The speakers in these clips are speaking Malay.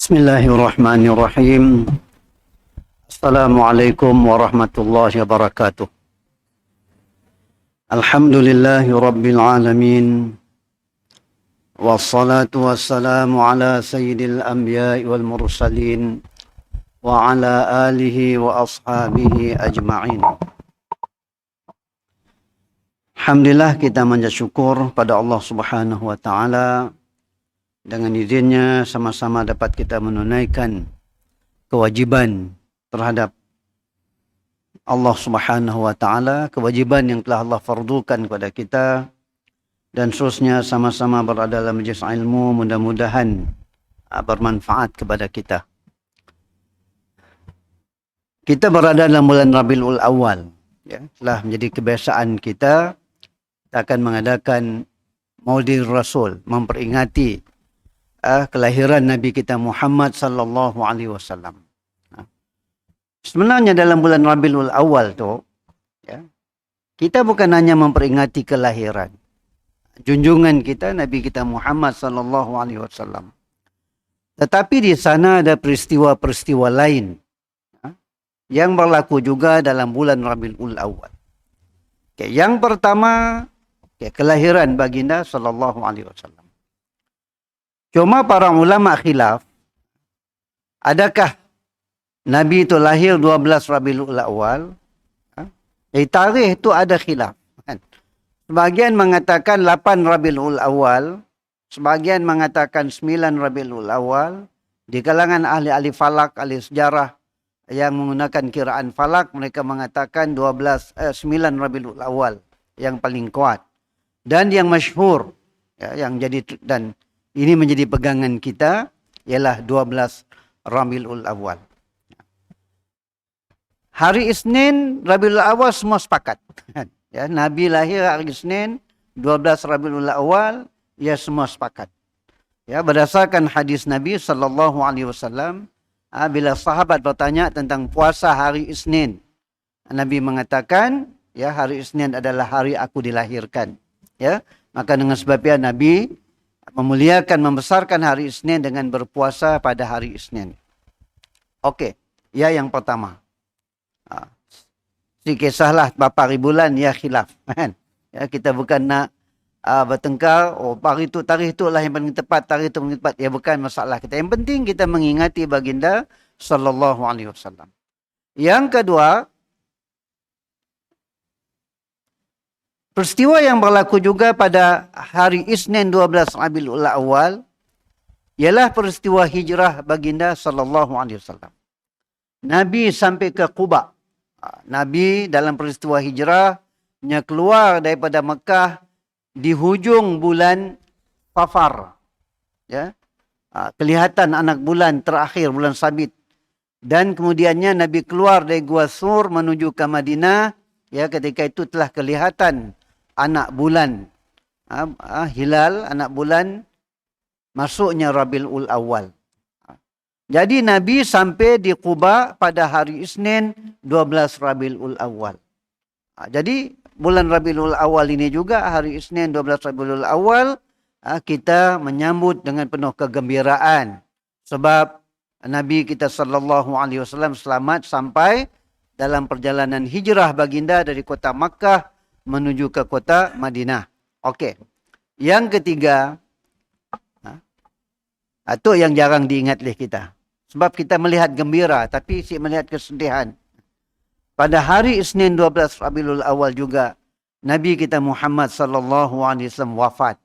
Bismillahirrahmanirrahim. Assalamualaikum warahmatullahi wabarakatuh. Alhamdulillahi rabbil alamin. Wassalatu wassalamu ala sayyidil anbiya'i wal mursalin wa ala alihi wa ashabihi ajma'in. Alhamdulillah, kita mengucap syukur pada Allah Subhanahu wa taala. Dengan izinnya sama-sama dapat kita menunaikan kewajiban terhadap Allah Subhanahu wa taala, kewajiban yang telah Allah fardukan kepada kita, dan seterusnya sama-sama berada dalam majlis ilmu, mudah-mudahan bermanfaat kepada kita. Kita berada dalam bulan Rabiul Awal, ya, telah menjadi kebiasaan kita akan mengadakan Maulid Rasul, memperingati kelahiran Nabi kita Muhammad sallallahu alaihi wasallam. Sebenarnya dalam bulan Rabiul Awal tu, ya, kita bukan hanya memperingati kelahiran junjungan kita Nabi kita Muhammad sallallahu alaihi wasallam. Tetapi di sana ada peristiwa-peristiwa lain, ya, yang berlaku juga dalam bulan Rabiul Awal. Okay, yang pertama, kelahiran baginda sallallahu alaihi wasallam. Cuma para ulama khilaf, adakah Nabi itu lahir 12 Rabiul Awal? Dari tarikh itu ada khilaf. Sebagian mengatakan 8 Rabiul Awal, sebagian mengatakan 9 Rabiul Awal. Di kalangan ahli-ahli falak, ahli sejarah yang menggunakan kiraan falak, mereka mengatakan 9 Rabiul Awal yang paling kuat. Dan yang masyhur, ya, yang jadi dan ini menjadi pegangan kita, ialah 12 Rabiul Awal. Hari Isnin Rabiul Awal semua sepakat. Ya, Nabi lahir hari Isnin 12 Rabiul Awal, ya, semua sepakat. Ya, berdasarkan hadis Nabi sallallahu alaihi wasallam, bila sahabat bertanya tentang puasa hari Isnin, Nabi mengatakan, ya, hari Isnin adalah hari aku dilahirkan. Ya, maka dengan sebabnya Nabi memuliakan, membesarkan hari Isnin dengan berpuasa pada hari Isnin. Okey, ya, yang pertama. Si kisahlah bapa bulan, ya, khilaf. Ya, kita bukan nak bertengkar, tarikh itu lah yang paling tepat, tarikh itu paling tepat. Ya, bukan masalah kita. Yang penting kita mengingati baginda sallallahu alaihi wasallam. Yang kedua, peristiwa yang berlaku juga pada hari Isnin 12 Rabiul Awal ialah peristiwa hijrah baginda sallallahu alaihi wasallam. Nabi sampai ke Quba. Nabi dalam peristiwa hijrahnya keluar daripada Mekah di hujung bulan Safar. Ya. Kelihatan anak bulan terakhir, bulan Sabit. Dan kemudiannya Nabi keluar dari Gua Sur menuju ke Madinah. Ya, ketika itu telah kelihatan anak bulan, hilal, anak bulan, masuknya Rabiul Awal. Jadi Nabi sampai di Quba pada hari Isnin 12 Rabiul Awal. Jadi bulan Rabiul Awal ini juga, hari Isnin 12 Rabiul Awal, kita menyambut dengan penuh kegembiraan. Sebab Nabi kita sallallahu alaihi wasallam selamat sampai dalam perjalanan hijrah baginda dari kota Makkah menuju ke kota Madinah. Okey. Yang ketiga, itu yang jarang diingat oleh kita. Sebab kita melihat gembira, tapi si melihat kesedihan. Pada hari Isnin 12 Rabiul Awal juga, Nabi kita Muhammad sallallahu alaihi wasallam wafat.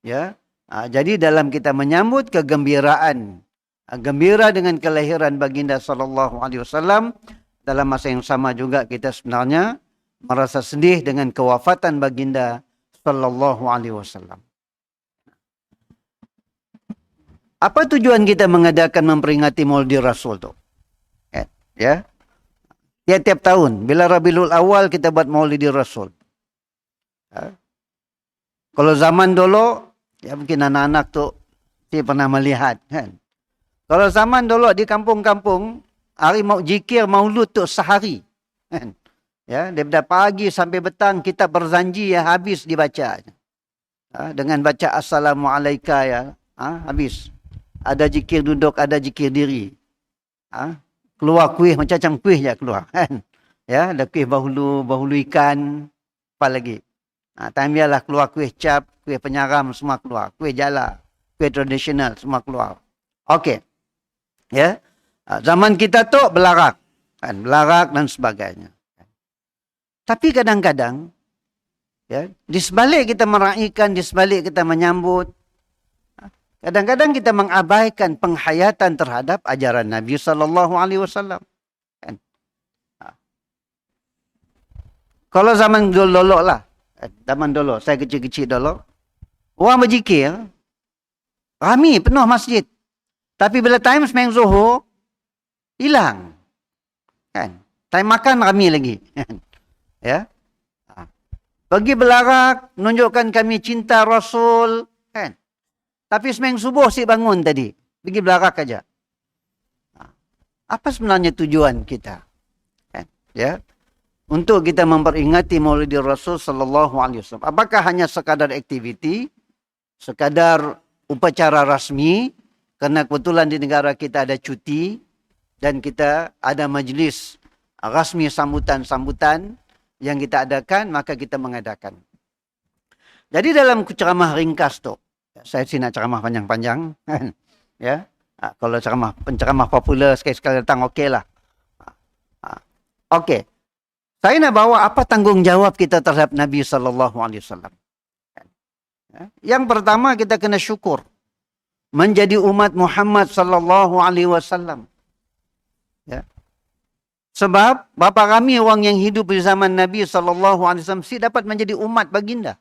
Ya. Jadi dalam kita menyambut kegembiraan, gembira dengan kelahiran baginda sallallahu alaihi wasallam, dalam masa yang sama juga kita sebenarnya merasa sedih dengan kewafatan baginda sallallahu alaihi wasallam. Apa tujuan kita mengadakan memperingati Maulid Rasul tu? Ya. Tiap-tiap tahun bila Rabiul Awal kita buat Maulid Rasul. Kalau zaman dulu, ya, mungkin anak-anak tu dia pernah melihat, kan. Kalau zaman dulu di kampung-kampung, hari mau zikir Maulud tu sehari, kan. Ya, daripada pagi sampai petang kita berzanji, ya, habis dibaca. Dengan baca Assalamualaikum, ya, habis. Ada zikir duduk, ada zikir diri. Keluar kuih macam kuih je keluar kan. Ya, ada kuih bahulu ikan, apa lagi. Time biarlah keluar kuih cap, kuih penyaram semua keluar, kuih jala, kuih tradisional semua keluar. Okey. Ya. Zaman kita tu belarak kan, belarak dan sebagainya. Tapi kadang-kadang ya, di sebalik kita meraihkan, di sebalik kita menyambut, kadang-kadang kita mengabaikan penghayatan terhadap ajaran Nabi SAW. Kan? Kalau zaman dulu lah, zaman dulu, saya kecil-kecil dulu, orang berzikir, ramai penuh masjid. Tapi bila time sembahyang Zuhur, hilang. Kan? Time makan ramai lagi. Ya. Pergi belarak, menunjukkan kami cinta Rasul. Kan? Tapi sembahyang subuh si bangun tadi. Pergi belarak aja. Apa sebenarnya tujuan kita? Kan? Ya. Untuk kita memperingati Maulid Rasul sallallahu alaihi wasallam. Apakah hanya sekadar aktiviti, sekadar upacara rasmi, kerana kebetulan di negara kita ada cuti dan kita ada majlis rasmi sambutan-sambutan yang kita adakan, maka kita mengadakan. Jadi dalam ceramah ringkas tu, saya sih nak ceramah panjang-panjang, ya. Kalau penceramah popular sekali-sekali datang okeylah. Okey. Saya nak bawa apa tanggungjawab kita terhadap Nabi SAW. Yang pertama kita kena syukur. Menjadi umat Muhammad SAW. Ya. Sebab bapa kami orang yang hidup di zaman Nabi SAW si dapat menjadi umat baginda.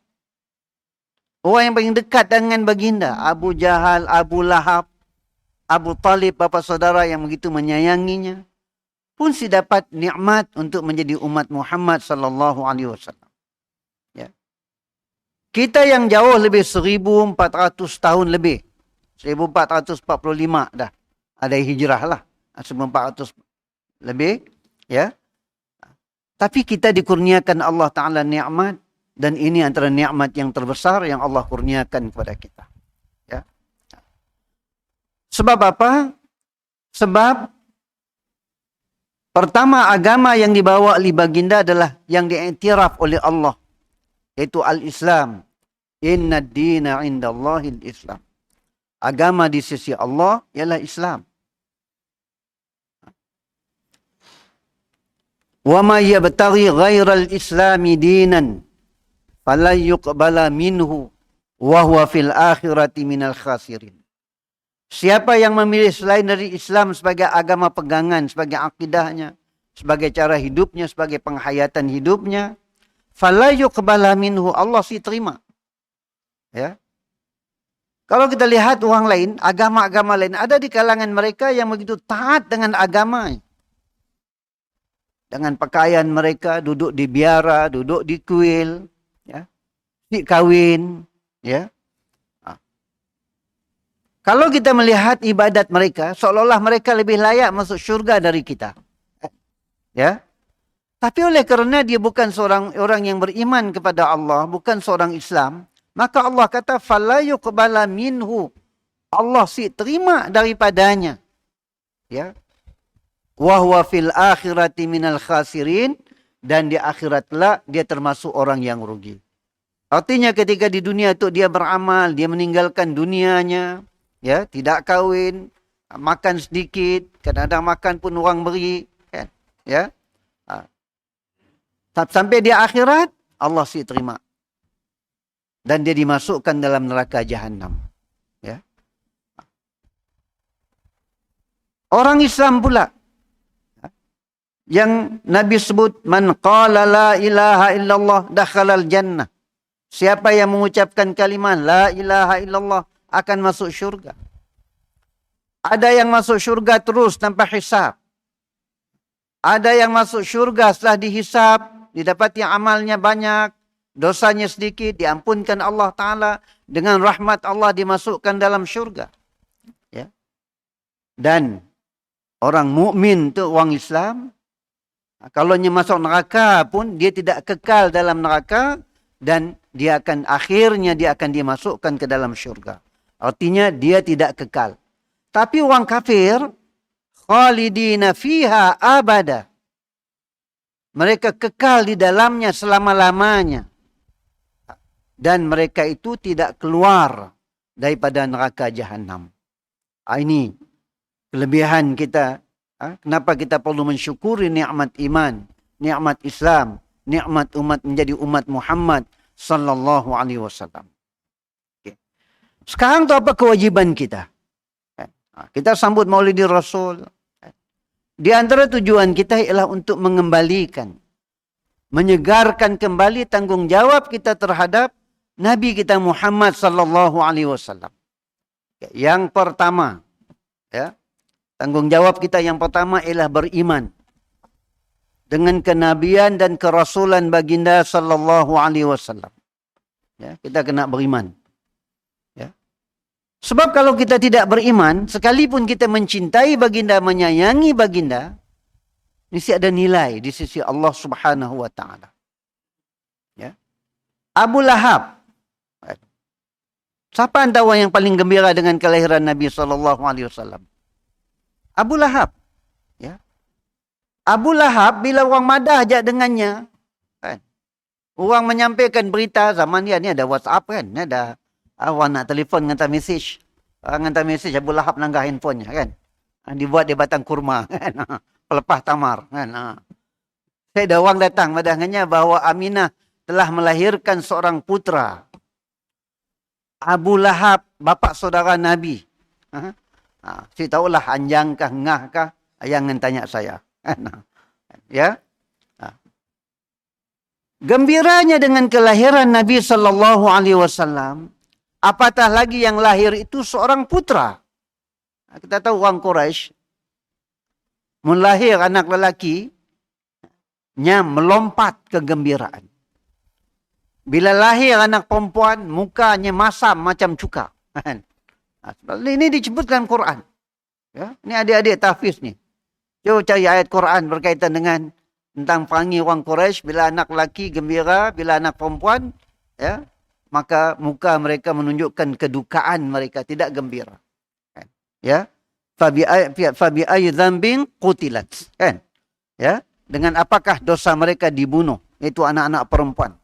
Orang yang paling dekat dengan baginda. Abu Jahal, Abu Lahab, Abu Talib, bapa saudara yang begitu menyayanginya. Pun si dapat nikmat untuk menjadi umat Muhammad sallallahu alaihi wasallam. Ya. Kita yang jauh lebih 1400 tahun lebih. 1445 dah. Ada hijrah lah. 1400 lebih, ya. Tapi kita dikurniakan Allah Taala nikmat dan ini antara nikmat yang terbesar yang Allah kurniakan kepada kita. Ya. Sebab apa? Sebab pertama, agama yang dibawa oleh baginda adalah yang diiktiraf oleh Allah. Iaitu Al-Islam. Inna ad-dina indallahil Islam. Agama di sisi Allah ialah Islam. Wa ma yabtaghi ghairal islami dinan fala yuqbala minhu wa huwa fil akhirati minal khasirin. Siapa yang memilih selain dari Islam sebagai agama pegangan, sebagai akidahnya, sebagai cara hidupnya, sebagai penghayatan hidupnya, fala yuqbala minhu, Allah si terima. Ya. Kalau kita lihat orang lain, agama-agama lain, ada di kalangan mereka yang begitu taat dengan agama. Dengan pakaian mereka, duduk di biara, duduk di kuil, ya. Di kawin, ya. Kalau kita melihat ibadat mereka, seolah-olah mereka lebih layak masuk syurga dari kita. Ya. Tapi oleh kerana dia bukan seorang orang yang beriman kepada Allah, bukan seorang Islam, maka Allah kata fala yuqbala minhu. Allah si terima daripadanya. Ya. Wa huwa fil akhirati minal khasirin, dan di akhiratlah dia termasuk orang yang rugi. Artinya ketika di dunia itu dia beramal, dia meninggalkan dunianya, ya, tidak kahwin, makan sedikit, kadang-kadang makan pun orang beri, kan? Ya. Sampai di akhirat Allah si terima. Dan dia dimasukkan dalam neraka Jahannam. Ya. Orang Islam pula yang Nabi sebut man qala la ilaha illallah dakhalal jannah. Siapa yang mengucapkan kalimat la ilaha illallah akan masuk syurga. Ada yang masuk syurga terus tanpa hisab. Ada yang masuk syurga setelah dihisab, didapati amalnya banyak, dosanya sedikit, diampunkan Allah Ta'ala, dengan rahmat Allah dimasukkan dalam syurga. Ya. Dan orang mukmin tu orang Islam, kalau dia masuk neraka pun dia tidak kekal dalam neraka dan akhirnya dia akan dimasukkan ke dalam syurga. Artinya dia tidak kekal. Tapi orang kafir, khalidina fiha abada. Mereka kekal di dalamnya selama-lamanya. Dan mereka itu tidak keluar daripada neraka jahanam. Ini kelebihan kita. Kenapa kita perlu mensyukuri nikmat iman, nikmat Islam, nikmat umat menjadi umat Muhammad sallallahu alaihi wasallam. Sekarang tu apa kewajiban kita? Kita sambut Maulidin Rasul. Di antara tujuan kita ialah untuk mengembalikan, menyegarkan kembali tanggungjawab kita terhadap Nabi kita Muhammad sallallahu alaihi wasallam. Yang pertama, ya, tanggungjawab kita yang pertama ialah beriman dengan kenabian dan kerasulan baginda sallallahu alaihi wasallam. Ya, kita kena beriman. Sebab kalau kita tidak beriman, sekalipun kita mencintai baginda, menyayangi baginda, mesti ada nilai di sisi Allah Subhanahu wa taala. Ya. Abu Lahab. Siapa antara yang paling gembira dengan kelahiran Nabi sallallahu alaihi wasallam? Abu Lahab. Ya. Abu Lahab bila orang madah ajak dengannya, kan. Orang menyampaikan berita zaman dia ni ada WhatsApp kan, ni ada awak nak telefon, hantar mesej. Hantar mesej, Abu Lahab nanggah handphonenya kan. Dibuat dia batang kurma kan. Pelepah tamar kan. Saya ada orang datang madangannya bahawa Aminah telah melahirkan seorang putra. Abu Lahab, bapa saudara Nabi. Saya tahulah anjang kah, ngah kah, jangan tanya saya. Ya. Gembiranya dengan kelahiran Nabi sallallahu alaihi wasallam. Apatah lagi yang lahir itu seorang putra. Kita tahu orang Quraisy melahir anak lelaki, melompat kegembiraan. Bila lahir anak perempuan, mukanya masam macam cuka. Ini disebutkan Quran. Ya, ini adik-adik tahfiz ni. Cuba cari ayat Quran berkaitan dengan tentang panggil orang Quraisy bila anak lelaki gembira, bila anak perempuan, ya, maka muka mereka menunjukkan kedukaan mereka, tidak gembira. Ya. Fabi ayyi dzambin qutilat. Kan? Ya. Dengan apakah dosa mereka dibunuh? Itu anak-anak perempuan.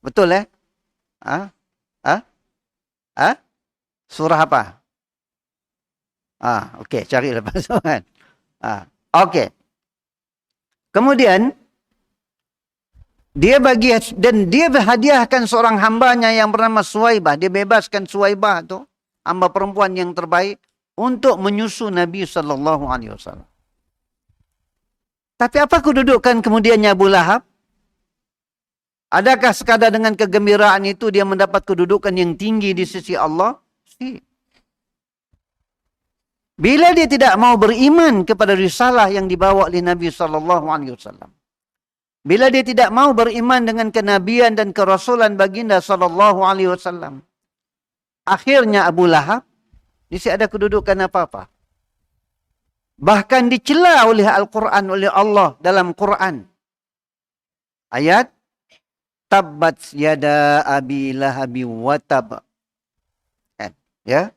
Betul Surah apa? Okey, cari lepas tu kan. Okey. Kemudian dia hadiahkan seorang hambanya yang bernama Suwaibah. Dia bebaskan Suwaibah tu, hamba perempuan yang terbaik, untuk menyusu Nabi sallallahu alaihi wasallam. Tapi apa kedudukan kemudiannya Abu Lahab? Adakah sekadar dengan kegembiraan itu dia mendapat kedudukan yang tinggi di sisi Allah? Bila dia tidak mau beriman kepada risalah yang dibawa oleh Nabi sallallahu alaihi wasallam. Bila dia tidak mau beriman dengan kenabian dan kerasulan baginda sallallahu alaihi wasallam. Akhirnya Abu Lahab tidak ada kedudukan apa-apa. Bahkan dicela oleh Al-Quran, oleh Allah dalam Quran. Ayat Tabbat yada abi lahabi wa tab. Ya.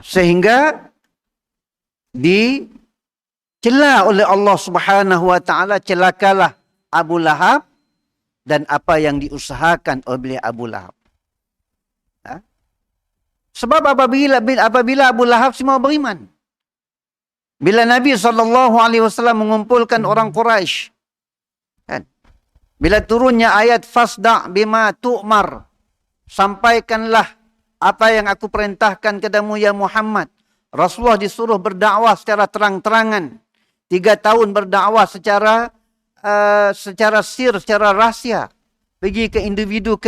Sehingga dicela oleh Allah Subhanahu wa taala, celakalah Abu Lahab dan apa yang diusahakan oleh Abu Lahab. Sebab apabila Abu Lahab semua beriman. Bila Nabi SAW mengumpulkan orang Quraisy, kan? Bila turunnya ayat fasda' bima tu'mar, sampaikanlah apa yang aku perintahkan kepada-Mu ya Muhammad. Rasulullah disuruh berdakwah secara terang-terangan. 3 tahun berdakwah secara secara rahsia. Pergi ke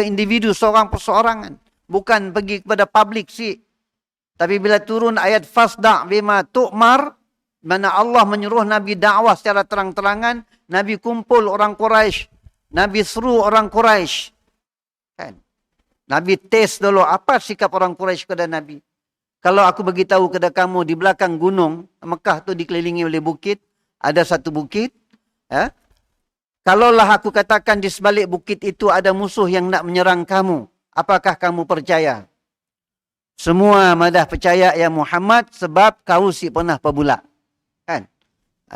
individu seorang perseorangan. Bukan pergi kepada publik sih. Tapi bila turun ayat fasda' bima tu'mar, mana Allah menyuruh Nabi dakwah secara terang-terangan, Nabi kumpul orang Quraisy, Nabi seru orang Quraisy. Kan? Nabi tes dulu apa sikap orang Quraisy kepada Nabi. Kalau aku beritahu kepada kamu di belakang gunung, Mekah tu dikelilingi oleh bukit, ada satu bukit, ya. Kalaulah aku katakan di sebalik bukit itu ada musuh yang nak menyerang kamu, apakah kamu percaya? Semua madah percaya ya Muhammad sebab kau si pernah pebula. Kan?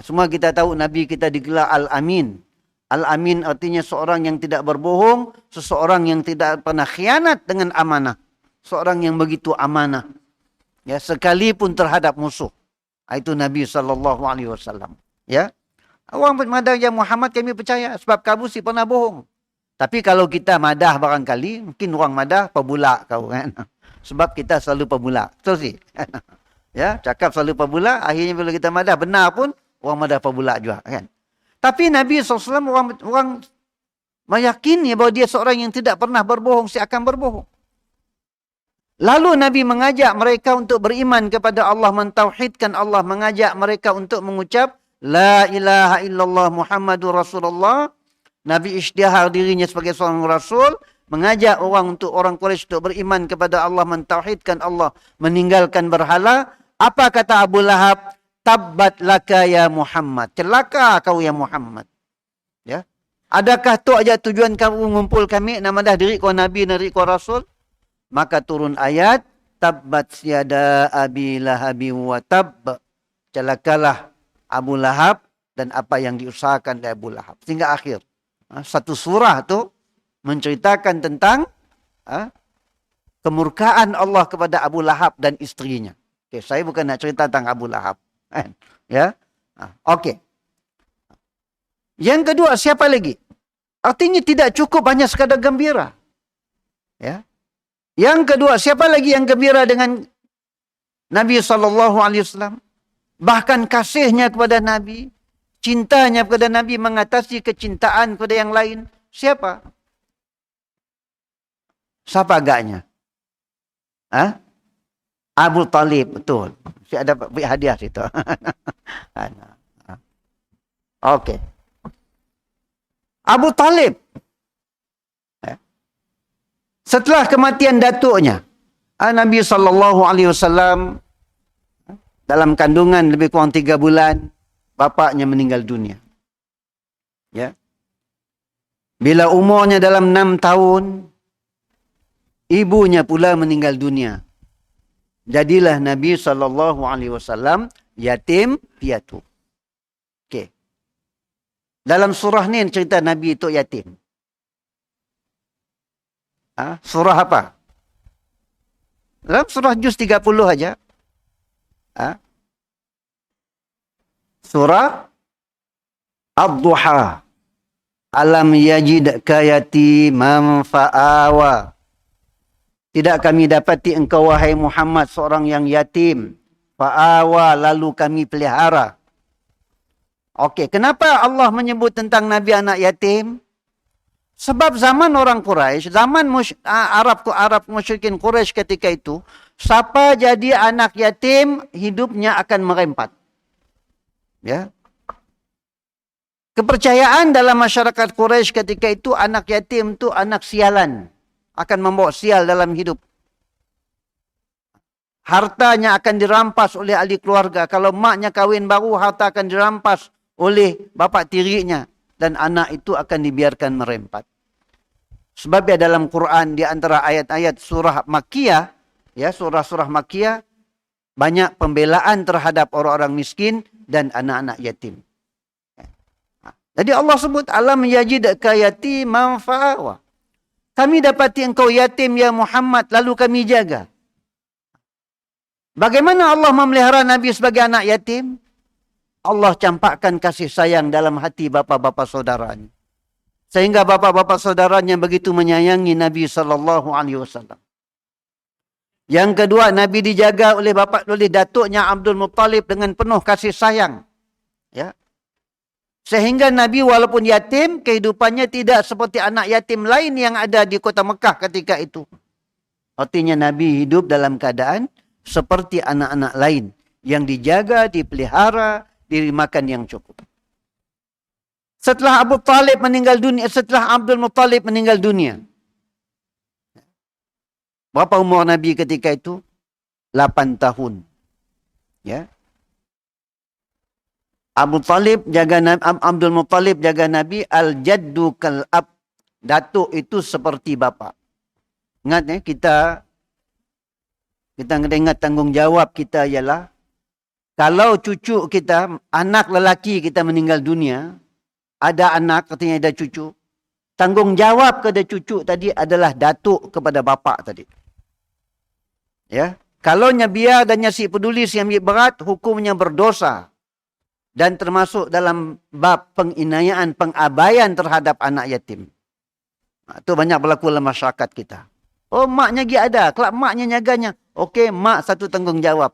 Semua kita tahu Nabi kita digelar Al-Amin. Al-Amin artinya seorang yang tidak berbohong, seseorang yang tidak pernah khianat dengan amanah. Seorang yang begitu amanah. Ya, sekalipun terhadap musuh. Itu Nabi SAW. Ya. Orang madah ya Muhammad kami percaya sebab kamu si pernah bohong. Tapi kalau kita madah barangkali, mungkin orang madah pebula kau kan. Sebab kita selalu pebula. Betul sih? Ya, cakap selalu pebula, akhirnya bila kita madah benar pun orang madah pebula juga kan. Tapi Nabi SAW orang meyakini bahawa dia seorang yang tidak pernah berbohong, akan berbohong. Lalu Nabi mengajak mereka untuk beriman kepada Allah, mentauhidkan Allah, mengajak mereka untuk mengucap La ilaha illallah Muhammadur Rasulullah. Nabi isytihar dirinya sebagai seorang Rasul, mengajak orang Quraisy untuk beriman kepada Allah, mentauhidkan Allah, meninggalkan berhala. Apa kata Abu Lahab? Tabbat laka ya Muhammad. Celaka kau ya Muhammad. Ya. Adakah tu aja tujuan kamu mengumpul kami nama dah diri kau Nabi, diri kau Rasul? Maka turun ayat Tabbat yada abi lahabi wa tab. Celakalah Abu Lahab dan apa yang diusahakan oleh Abu Lahab. Sehingga akhir. Satu surah tu menceritakan tentang kemurkaan Allah kepada Abu Lahab dan istrinya. Okay, saya bukan nak cerita tentang Abu Lahab. Ya, okey. Yang kedua, siapa lagi? Artinya tidak cukup hanya sekadar gembira. Ya. Yang kedua, siapa lagi yang gembira dengan Nabi SAW? Bahkan kasihnya kepada Nabi, cintanya kepada Nabi mengatasi kecintaan kepada yang lain. Siapa? Siapa agaknya? Abu Talib, betul. Saya ada beri hadiah situ. Okey. Abu Talib. Setelah kematian datuknya, Nabi SAW dalam kandungan lebih kurang 3 bulan, bapaknya meninggal dunia. Ya. Bila umurnya dalam 6 tahun, ibunya pula meninggal dunia. Jadilah Nabi SAW yatim piatu. Okey. Dalam surah ni cerita Nabi itu yatim. Surah apa? Dalam surah Juz 30 aja. Surah Ad-Duha. Alam yajidka yatiman fa'awa. Tidak kami dapati engkau wahai Muhammad seorang yang yatim. Fa'awa lalu kami pelihara. Okey, kenapa Allah menyebut tentang Nabi anak yatim? Sebab zaman orang Quraisy, zaman Arab musyrikin Quraisy ketika itu, siapa jadi anak yatim, hidupnya akan merempat. Ya. Kepercayaan dalam masyarakat Quraisy ketika itu, anak yatim itu anak sialan. Akan membawa sial dalam hidup. Hartanya akan dirampas oleh ahli keluarga. Kalau maknya kahwin baru, harta akan dirampas oleh bapa tirinya. Dan anak itu akan dibiarkan merempat. Sebab ya dalam Quran, di antara ayat-ayat surah Makkiyah, ya surah-surah Makkiyah, banyak pembelaan terhadap orang-orang miskin dan anak-anak yatim. Jadi Allah sebut, Alam yajidka yatiman fa'awa. Kami dapati engkau yatim ya Muhammad, lalu kami jaga. Bagaimana Allah memelihara Nabi sebagai anak yatim? Allah campakkan kasih sayang dalam hati bapa-bapa saudaranya. Sehingga bapa-bapa saudaranya begitu menyayangi Nabi SAW. Yang kedua, Nabi dijaga oleh datuknya Abdul Muttalib dengan penuh kasih sayang. Ya. Sehingga Nabi walaupun yatim, kehidupannya tidak seperti anak yatim lain yang ada di kota Mekah ketika itu. Artinya Nabi hidup dalam keadaan seperti anak-anak lain yang dijaga, dipelihara, diberi makan yang cukup. Setelah Abu Talib meninggal dunia, setelah Abdul Muttalib meninggal dunia, berapa umur Nabi ketika itu? 8 tahun. Ya. Abdul Muttalib jaga Nabi, al-jaddu kal-ab. Datuk itu seperti bapa. Ingat ya, kita Kita kena ingat tanggungjawab kita ialah kalau cucu kita, anak lelaki kita meninggal dunia, ada anak katanya ada cucu, tanggungjawab kepada cucu tadi adalah datuk kepada bapa tadi. Ya, kalau biar dan si peduli si ambil berat, hukumnya berdosa dan termasuk dalam bab penginayaan, pengabaian terhadap anak yatim. Itu banyak berlaku dalam masyarakat kita. Oh, maknya dia ada, kelak maknya nyaganya. Okey, mak satu tanggungjawab.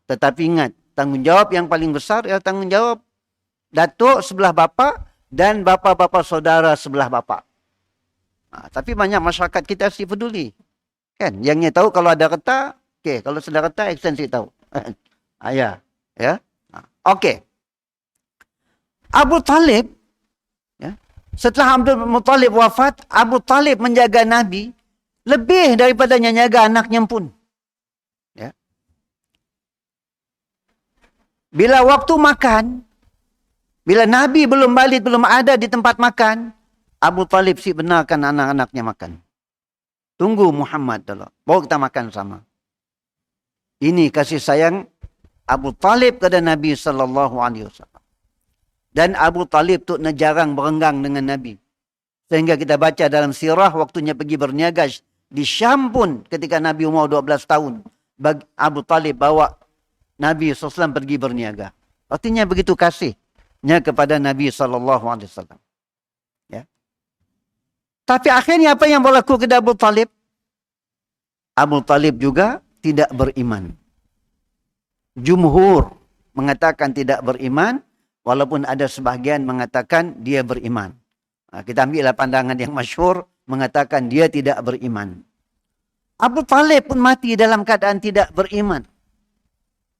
Tetapi ingat, tanggungjawab yang paling besar ialah tanggungjawab datuk sebelah bapa dan bapa-bapa saudara sebelah bapa. Tapi banyak masyarakat kita si peduli. Kan? Yang tahu kalau ada reta, okey, kalau sudah reta ekstensi tahu. Ya. Okey. Abu Talib, ya. Setelah Abdul Muttalib wafat, Abu Talib menjaga Nabi lebih daripada menjaga anaknya pun. Ya. Bila waktu makan, bila Nabi belum balik, belum ada di tempat makan, Abu Talib si benarkan anak-anaknya makan. Tunggu Muhammad dulu, baru kita makan sama. Ini kasih sayang Abu Talib kepada Nabi SAW. Dan Abu Talib tu jarang berenggang dengan Nabi. Sehingga kita baca dalam sirah waktunya pergi berniaga di Syam pun ketika Nabi umur 12 tahun. Abu Talib bawa Nabi SAW pergi berniaga. Artinya begitu kasihnya kepada Nabi SAW. Ya. Tapi akhirnya apa yang berlaku kepada Abu Talib? Abu Talib juga tidak beriman. Jumhur mengatakan tidak beriman. Walaupun ada sebahagian mengatakan dia beriman. Kita ambillah pandangan yang masyhur mengatakan dia tidak beriman. Abu Talib pun mati dalam keadaan tidak beriman.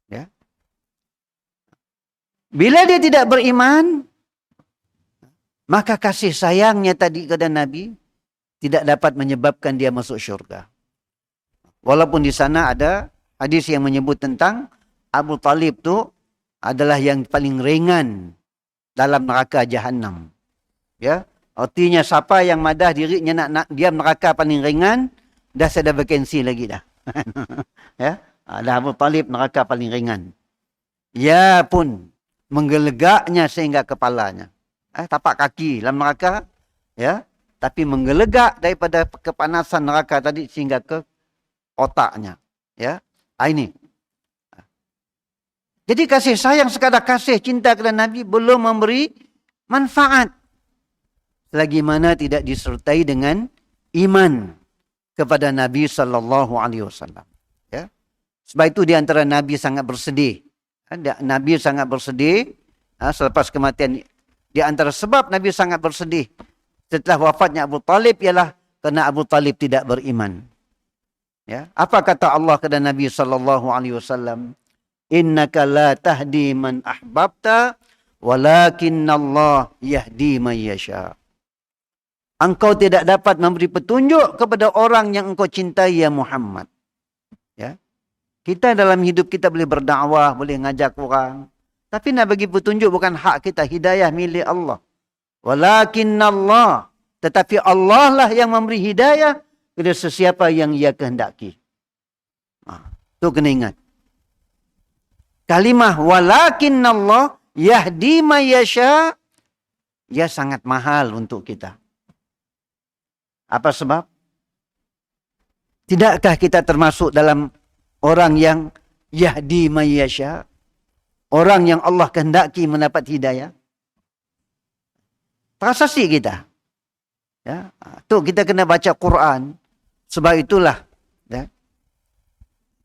Ya. Bila dia tidak beriman, maka kasih sayangnya tadi kepada Nabi tidak dapat menyebabkan dia masuk syurga. Walaupun di sana ada hadis yang menyebut tentang Abu Talib tu adalah yang paling ringan dalam neraka Jahannam. Ya, artinya siapa yang madah dirinya nak diam neraka paling ringan, dah ada vakansi lagi dah. Ya, dah Abu Talib neraka paling ringan. Ya pun menggelegaknya sehingga kepalanya. Tapak kaki dalam neraka, ya, tapi menggelegak daripada kepanasan neraka tadi sehingga ke otaknya. Ya, ini. Jadi kasih sayang sekadar kasih cinta kepada Nabi belum memberi manfaat. Selagi mana tidak disertai dengan iman kepada Nabi SAW. Ya. Sebab itu di antara Nabi sangat bersedih. Nabi sangat bersedih selepas kematian. Di antara sebab Nabi sangat bersedih setelah wafatnya Abu Talib ialah kerana Abu Talib tidak beriman. Ya. Apa kata Allah kepada Nabi SAW? Innaka la tahdi man ahbabta walakinnallah yahdi man yasha. Engkau tidak dapat memberi petunjuk kepada orang yang engkau cintai ya Muhammad. Ya. Kita dalam hidup kita boleh berdakwah, boleh ngajak orang, tapi nak bagi petunjuk bukan hak kita, hidayah milik Allah. Walakinnallah, tetapi Allah lah yang memberi hidayah kepada sesiapa yang ia kehendaki. Tu kena ingat. Kalimah walakinnallah yahdi man yasha, ia sangat mahal untuk kita. Apa sebab? Tidakkah kita termasuk dalam orang yang yahdi man yasha? Orang yang Allah kehendaki mendapat hidayah? Terasa sih kita. Ya, tu kita kena baca Quran. Sebab itulah, ya,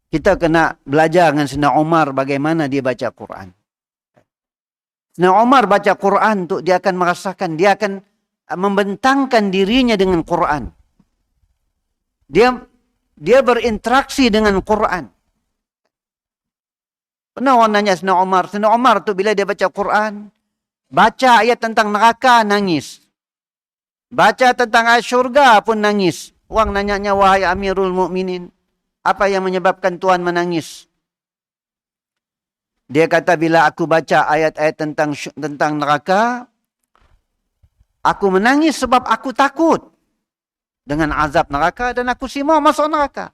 kita kena belajar dengan Sayyidina Umar bagaimana dia baca Quran. Sayyidina Umar baca Quran tu dia akan merasakan, dia akan membentangkan dirinya dengan Quran. Dia berinteraksi dengan Quran. Pernah orang nanya Sayyidina Umar tu bila dia baca Quran, baca ayat tentang neraka nangis. Baca tentang ayat syurga pun nangis. Orang nanyanya, wahai Amirul Mukminin, apa yang menyebabkan Tuhan menangis? Dia kata, bila aku baca ayat-ayat tentang neraka, aku menangis sebab aku takut dengan azab neraka dan aku sih mau masuk neraka.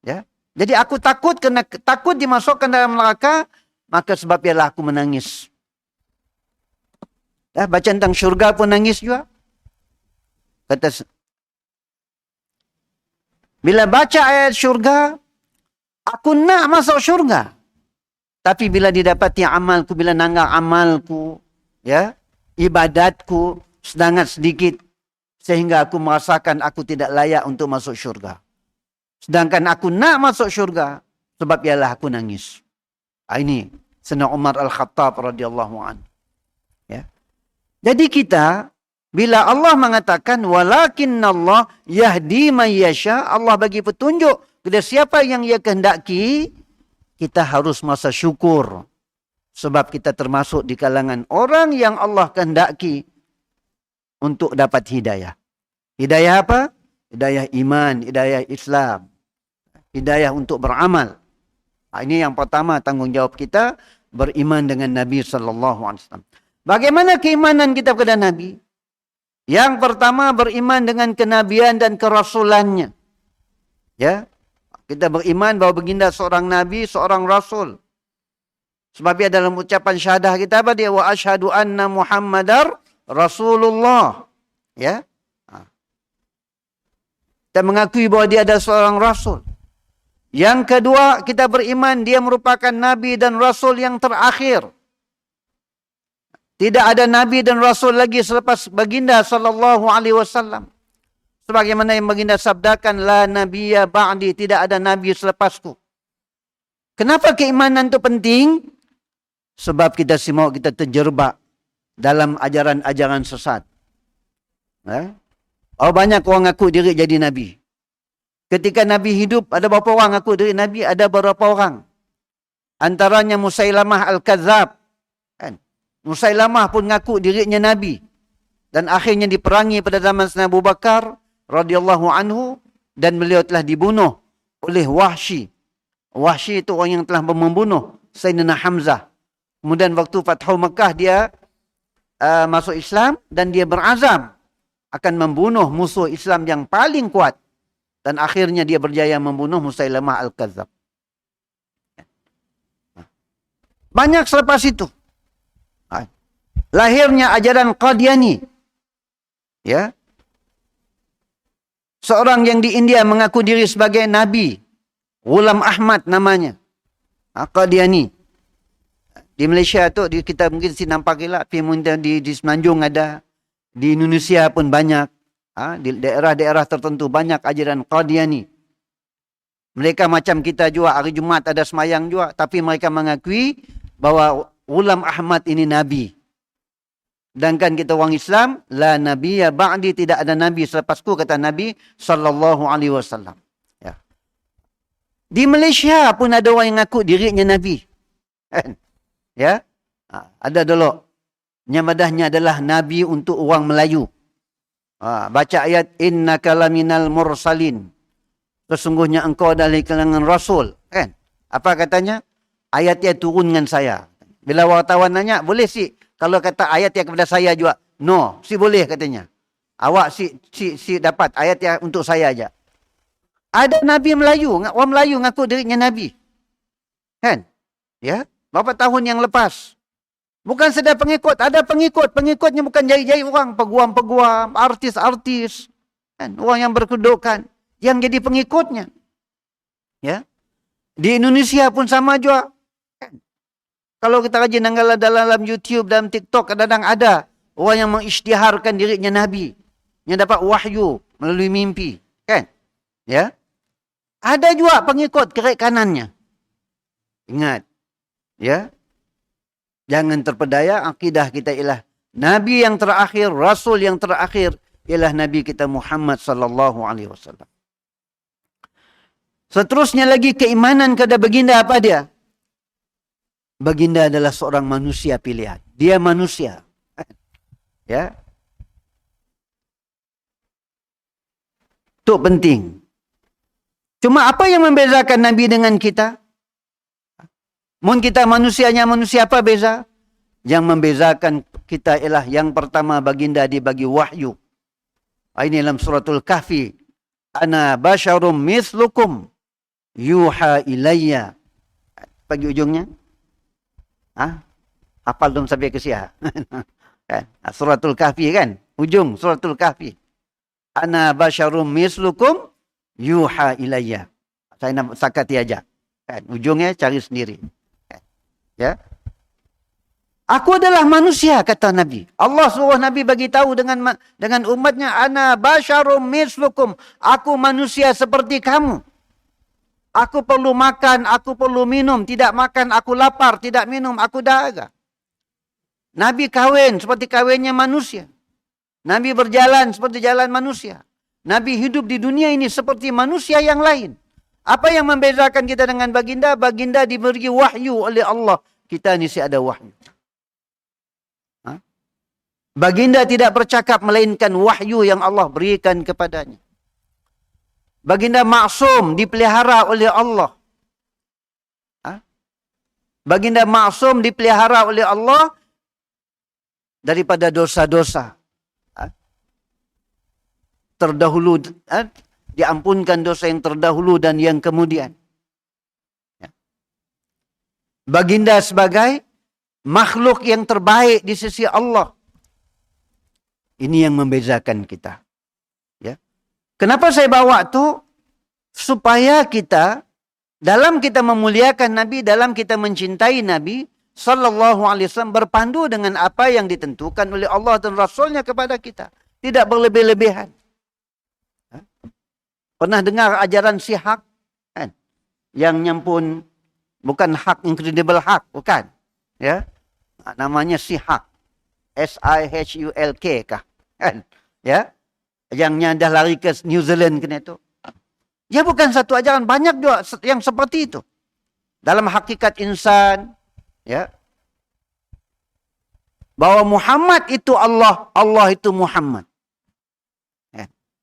Ya. Jadi aku takut kena takut dimasukkan dalam neraka, maka sebab ialah aku menangis. Baca tentang syurga pun nangis juga. Kata, bila baca ayat syurga, aku nak masuk syurga. Tapi bila didapati amalku, bila nanggak amalku, ya, ibadatku sangat sedikit, sehingga aku merasakan aku tidak layak untuk masuk syurga. Sedangkan aku nak masuk syurga, sebab ialah aku nangis. Ini Sayyidina Umar Al-Khattab radhiyallahu anhu. Ya. Jadi kita, bila Allah mengatakan, walakinna Allah yahdi man yasha, Allah bagi petunjuk kepada siapa yang ia kehendaki, kita harus merasa syukur. Sebab kita termasuk di kalangan orang yang Allah kehendaki untuk dapat hidayah. Hidayah apa? Hidayah iman, hidayah Islam. Hidayah untuk beramal. Ini yang pertama tanggungjawab kita, beriman dengan Nabi SAW. Bagaimana keimanan kita kepada Nabi? Yang pertama, beriman dengan kenabian dan kerasulannya. Ya, kita beriman bahawa baginda seorang Nabi, seorang Rasul. Sebab dia dalam ucapan syahadah kita apa dia? Wa asyhadu anna Muhammadar Rasulullah. Ya. Kita mengakui bahawa dia adalah seorang Rasul. Yang kedua, kita beriman dia merupakan Nabi dan Rasul yang terakhir. Tidak ada Nabi dan Rasul lagi selepas baginda SAW. Sebagaimana yang baginda sabdakan, la nabiyya ba'di, tidak ada Nabi selepasku. Kenapa keimanan itu penting? Sebab kita semua kita terjerbak dalam ajaran-ajaran sesat. Banyak orang ngaku diri jadi Nabi. Ketika Nabi hidup, ada berapa orang ngaku diri Nabi? Ada beberapa orang. Antaranya Musailamah Al-Kadzab. Musailamah pun ngaku dirinya Nabi. Dan akhirnya diperangi pada zaman Sayyidina Abu Bakar radhiyallahu anhu. Dan beliau telah dibunuh oleh Wahsy. Wahsy itu orang yang telah membunuh Sayyidina Hamzah. Kemudian waktu Fathu Mekah dia masuk Islam. Dan dia berazam akan membunuh musuh Islam yang paling kuat. Dan akhirnya dia berjaya membunuh Musailamah Al-Kadzab. Banyak selepas itu. Lahirnya ajaran Qadiani. Ya. Seorang yang di India mengaku diri sebagai Nabi. Ghulam Ahmad namanya. Qadiani. Di Malaysia tu kita mungkin nampak lah. Di Semenanjung ada. Di Indonesia pun banyak. Di daerah-daerah tertentu banyak ajaran Qadiani. Mereka macam kita juga hari Jumaat ada semayang juga. Tapi mereka mengakui bahawa Ghulam Ahmad ini Nabi. Sedangkan kita orang Islam, la nabiyya ba'di, tidak ada Nabi selepasku, kata Nabi SAW. Ya. Di Malaysia pun ada orang yang ngaku dirinya Nabi. Ya. Ada dulu. Nyamadahnya adalah Nabi untuk orang Melayu. Baca ayat innaka laminal mursalin. Sesungguhnya engkau dari kalangan Rasul. Kan? Apa katanya? Ayatnya turun dengan saya. Bila wartawan nanya, boleh sih kalau kata ayat yang kepada saya juga? No, si boleh katanya. Awak si dapat ayat yang untuk saya aja. Ada Nabi Melayu, orang Melayu ngaku dirinya Nabi. Kan? Ya, berapa tahun yang lepas. Bukan sedar pengikut, ada pengikut. Pengikutnya bukan jahit-jahit orang, peguam-peguam, artis-artis. Kan? Orang yang berkedudukan, yang jadi pengikutnya. Ya. Di Indonesia pun sama juga. Kalau kita rajin dalam YouTube, dalam TikTok, kadang-kadang ada orang yang mengisytiharkan dirinya Nabi. Yang dapat wahyu melalui mimpi. Kan? Ya. Ada juga pengikut kerik kanannya. Ingat. Ya. Jangan terpedaya, akidah kita ialah Nabi yang terakhir, Rasul yang terakhir ialah Nabi kita Muhammad SAW. Seterusnya lagi keimanan kepada baginda apa dia? Baginda adalah seorang manusia pilihan. Dia manusia. Ya. Itu penting. Cuma apa yang membezakan Nabi dengan kita? Mun kita manusianya manusia apa beza? Yang membezakan kita ialah yang pertama baginda dibagi wahyu. Ini dalam suratul Kahfi. Ana basyarum mislukum. yuha ilayya. Bagi ujungnya. Hafal belum sampai ke siapa? Kan? Suratul Kahfi kan? Ujung Suratul Kahfi. Ana basyarum mislukum yuha ilayya. Saya nak sakati aja. Kan? Ujungnya cari sendiri. Kan? Ya. Aku adalah manusia, kata Nabi. Allah suruh Nabi bagi tahu dengan umatnya, ana basyarum mislukum. Aku manusia seperti kamu. Aku perlu makan, aku perlu minum. Tidak makan, aku lapar. Tidak minum, aku dahaga. Nabi kahwin seperti kahwinnya manusia. Nabi berjalan seperti jalan manusia. Nabi hidup di dunia ini seperti manusia yang lain. Apa yang membedakan kita dengan baginda? Baginda diberi wahyu oleh Allah. Kita ini ada wahyu. Baginda tidak bercakap melainkan wahyu yang Allah berikan kepadanya. Baginda maksum, dipelihara oleh Allah. Baginda maksum, dipelihara oleh Allah daripada dosa-dosa. Terdahulu, diampunkan dosa yang terdahulu dan yang kemudian. Baginda sebagai makhluk yang terbaik di sisi Allah. Ini yang membezakan kita. Ya. Kenapa saya bawa tu? Supaya kita, dalam kita memuliakan Nabi, dalam kita mencintai Nabi sallallahu alaihi wasallam, berpandu dengan apa yang ditentukan oleh Allah dan Rasulnya kepada kita. Tidak berlebih-lebihan. Pernah dengar ajaran Sihak? Kan? Yang nyampun, bukan hak, incredible hak, bukan. Ya, namanya Sihak. S-I-H-U-L-K kah? Kan? Ya, yang dah lari ke New Zealand kena itu. Ya, bukan satu ajaran, banyak juga yang seperti itu. Dalam hakikat insan, ya, bahwa Muhammad itu Allah, Allah itu Muhammad.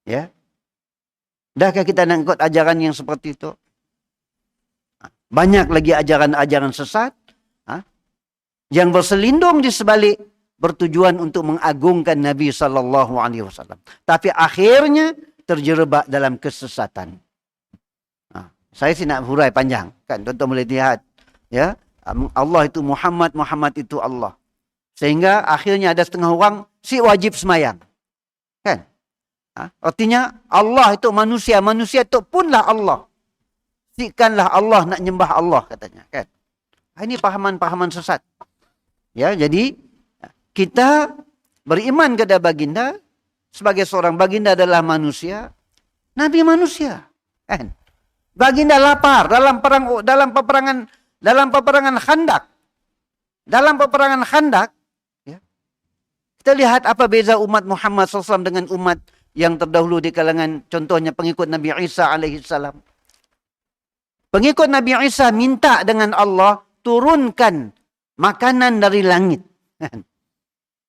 Ya. Dahkah kita nak ikut ajaran yang seperti itu? Banyak lagi ajaran-ajaran sesat yang berselindung di sebalik bertujuan untuk mengagungkan Nabi sallallahu alaihi wasallam. Tapi akhirnya terjerabak dalam kesesatan. Saya sih nak hurai panjang, kan tuan-tuan boleh lihat, ya. Allah itu Muhammad, Muhammad itu Allah. Sehingga akhirnya ada setengah orang si wajib semayang. Kan? Artinya Allah itu manusia, manusia itu punlah Allah. Sikanlah Allah, nak nyembah Allah katanya, kan. Ini pahaman-pahaman sesat. Ya, jadi kita beriman kepada baginda sebagai seorang baginda adalah manusia, Nabi manusia. Kan? Baginda lapar dalam peperangan Khandak. Dalam peperangan Khandak, ya, kita lihat apa beza umat Muhammad SAW dengan umat yang terdahulu di kalangan, contohnya pengikut Nabi Isa alaihissalam. Pengikut Nabi Isa minta dengan Allah turunkan makanan dari langit.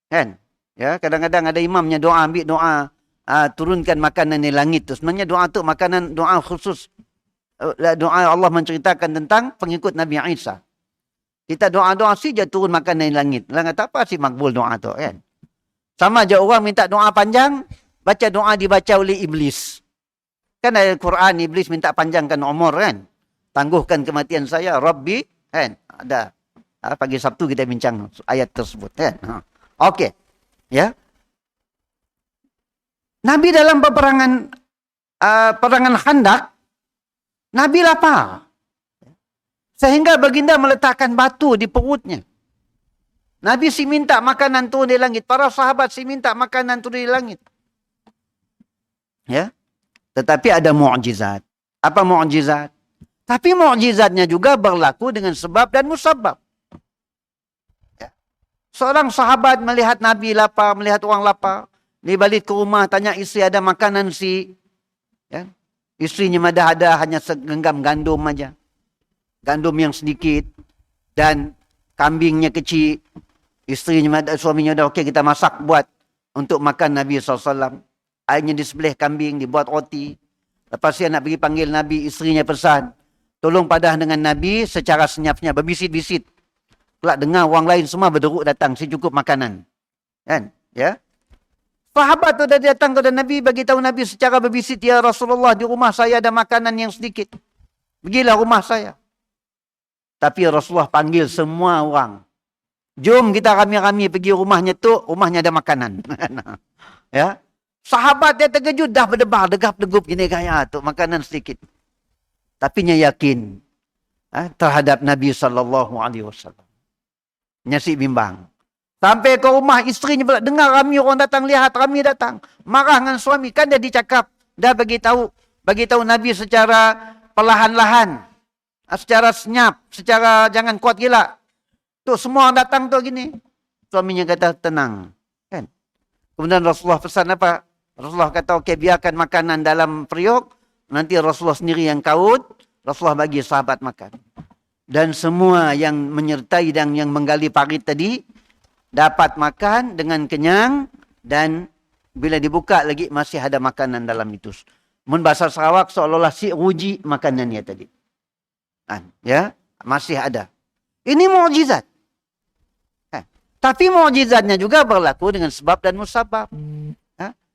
Kan? Ya, kadang-kadang ada imamnya doa, ambil doa, turunkan makanan dari langit tu. Sebenarnya doa tu makanan, doa khusus. Doa Allah menceritakan tentang pengikut Nabi Isa. Kita doa-doa saja turun makanan dari langit. Lang kata apa sih makbul doa tu, kan? Sama aja orang minta doa panjang, baca doa dibaca oleh iblis. Kan ada Quran, iblis minta panjangkan umur, kan? Tangguhkan kematian saya, Rabbi, kan? Ada. Pagi Sabtu kita bincang ayat tersebut, kan? Okey. Ya. Nabi dalam peperangan Khandak, Nabi lapar. Sehingga baginda meletakkan batu di perutnya. Nabi si minta makanan turun dari langit. Para sahabat si minta makanan turun dari langit. Ya. Tetapi ada mukjizat. Apa mukjizat? Tapi mukjizatnya juga berlaku dengan sebab dan musabab. Ya. Seorang sahabat melihat Nabi lapar, melihat orang lapar. Dia balik ke rumah, tanya isteri ada makanan si. Ya. Istrinya ada hanya segenggam gandum aja. Gandum yang sedikit. Dan kambingnya kecil. Istrinya suaminya dah okey, kita masak buat untuk makan Nabi SAW. Airnya disembelih kambing, dibuat roti. Lepas dia nak pergi panggil Nabi, istrinya pesan, tolong padah dengan Nabi secara senyap-senyap, berbisit-bisit. Kelak dengar orang lain semua berderuk datang, si cukup makanan. Kan? Ya. Sahabat tu dah datang kepada Nabi, bagi tahu Nabi secara berbisit, ya Rasulullah, di rumah saya ada makanan yang sedikit. Pergilah rumah saya. Tapi Rasulullah panggil semua orang. Jom kita rami-rami pergi rumahnya tu, rumahnya ada makanan. Ya. Sahabat dia terkejut, dah berdebar, degap-degup gini gaya tu, makanan sedikit. Tapi dia yakin terhadap Nabi SAW. Nyasi bimbang. Sampai ke rumah isterinya pula, dengar rami orang datang, lihat rami datang. Marah dengan suami, kan dia dicakap, dah bagi tahu Nabi secara perlahan-lahan, secara senyap, secara jangan kuat gila. Tu semua orang datang tu gini. Suaminya kata tenang. Kan? Kemudian Rasulullah pesan apa? Rasulullah kata okey, biarkan makanan dalam periuk, nanti Rasulullah sendiri yang kaut, Rasulullah bagi sahabat makan. Dan semua yang menyertai dan yang menggali parit tadi dapat makan dengan kenyang, dan bila dibuka lagi masih ada makanan dalam itu. Mun bahasa Sarawak seolah-olah si ruji makanannya tadi. Ya, masih ada. Ini mukjizat. Tapi mukjizatnya juga berlaku dengan sebab dan musabab.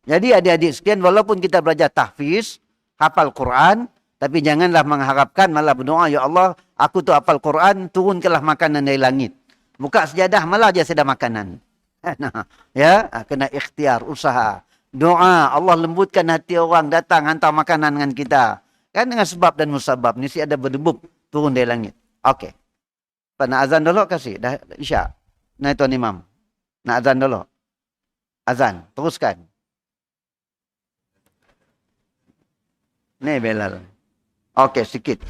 Jadi adik-adik sekalian, walaupun kita belajar tahfiz, hafal Quran, tapi janganlah mengharapkan malah berdoa, ya Allah, aku tu hafal Quran, turunkanlah makanan dari langit. Buka sejadah malah dia sedang makanan. Ya, kena ikhtiar, usaha. Doa, Allah lembutkan hati orang, datang hantar makanan dengan kita. Kan dengan sebab dan musabab, ni si ada berdebub turun dari langit. Okey. Nak azan dulu kasih, dah isyak. Nah, Tuan Imam. Nak azan dulu. Azan, teruskan. Ni Belal. Okey, sikit.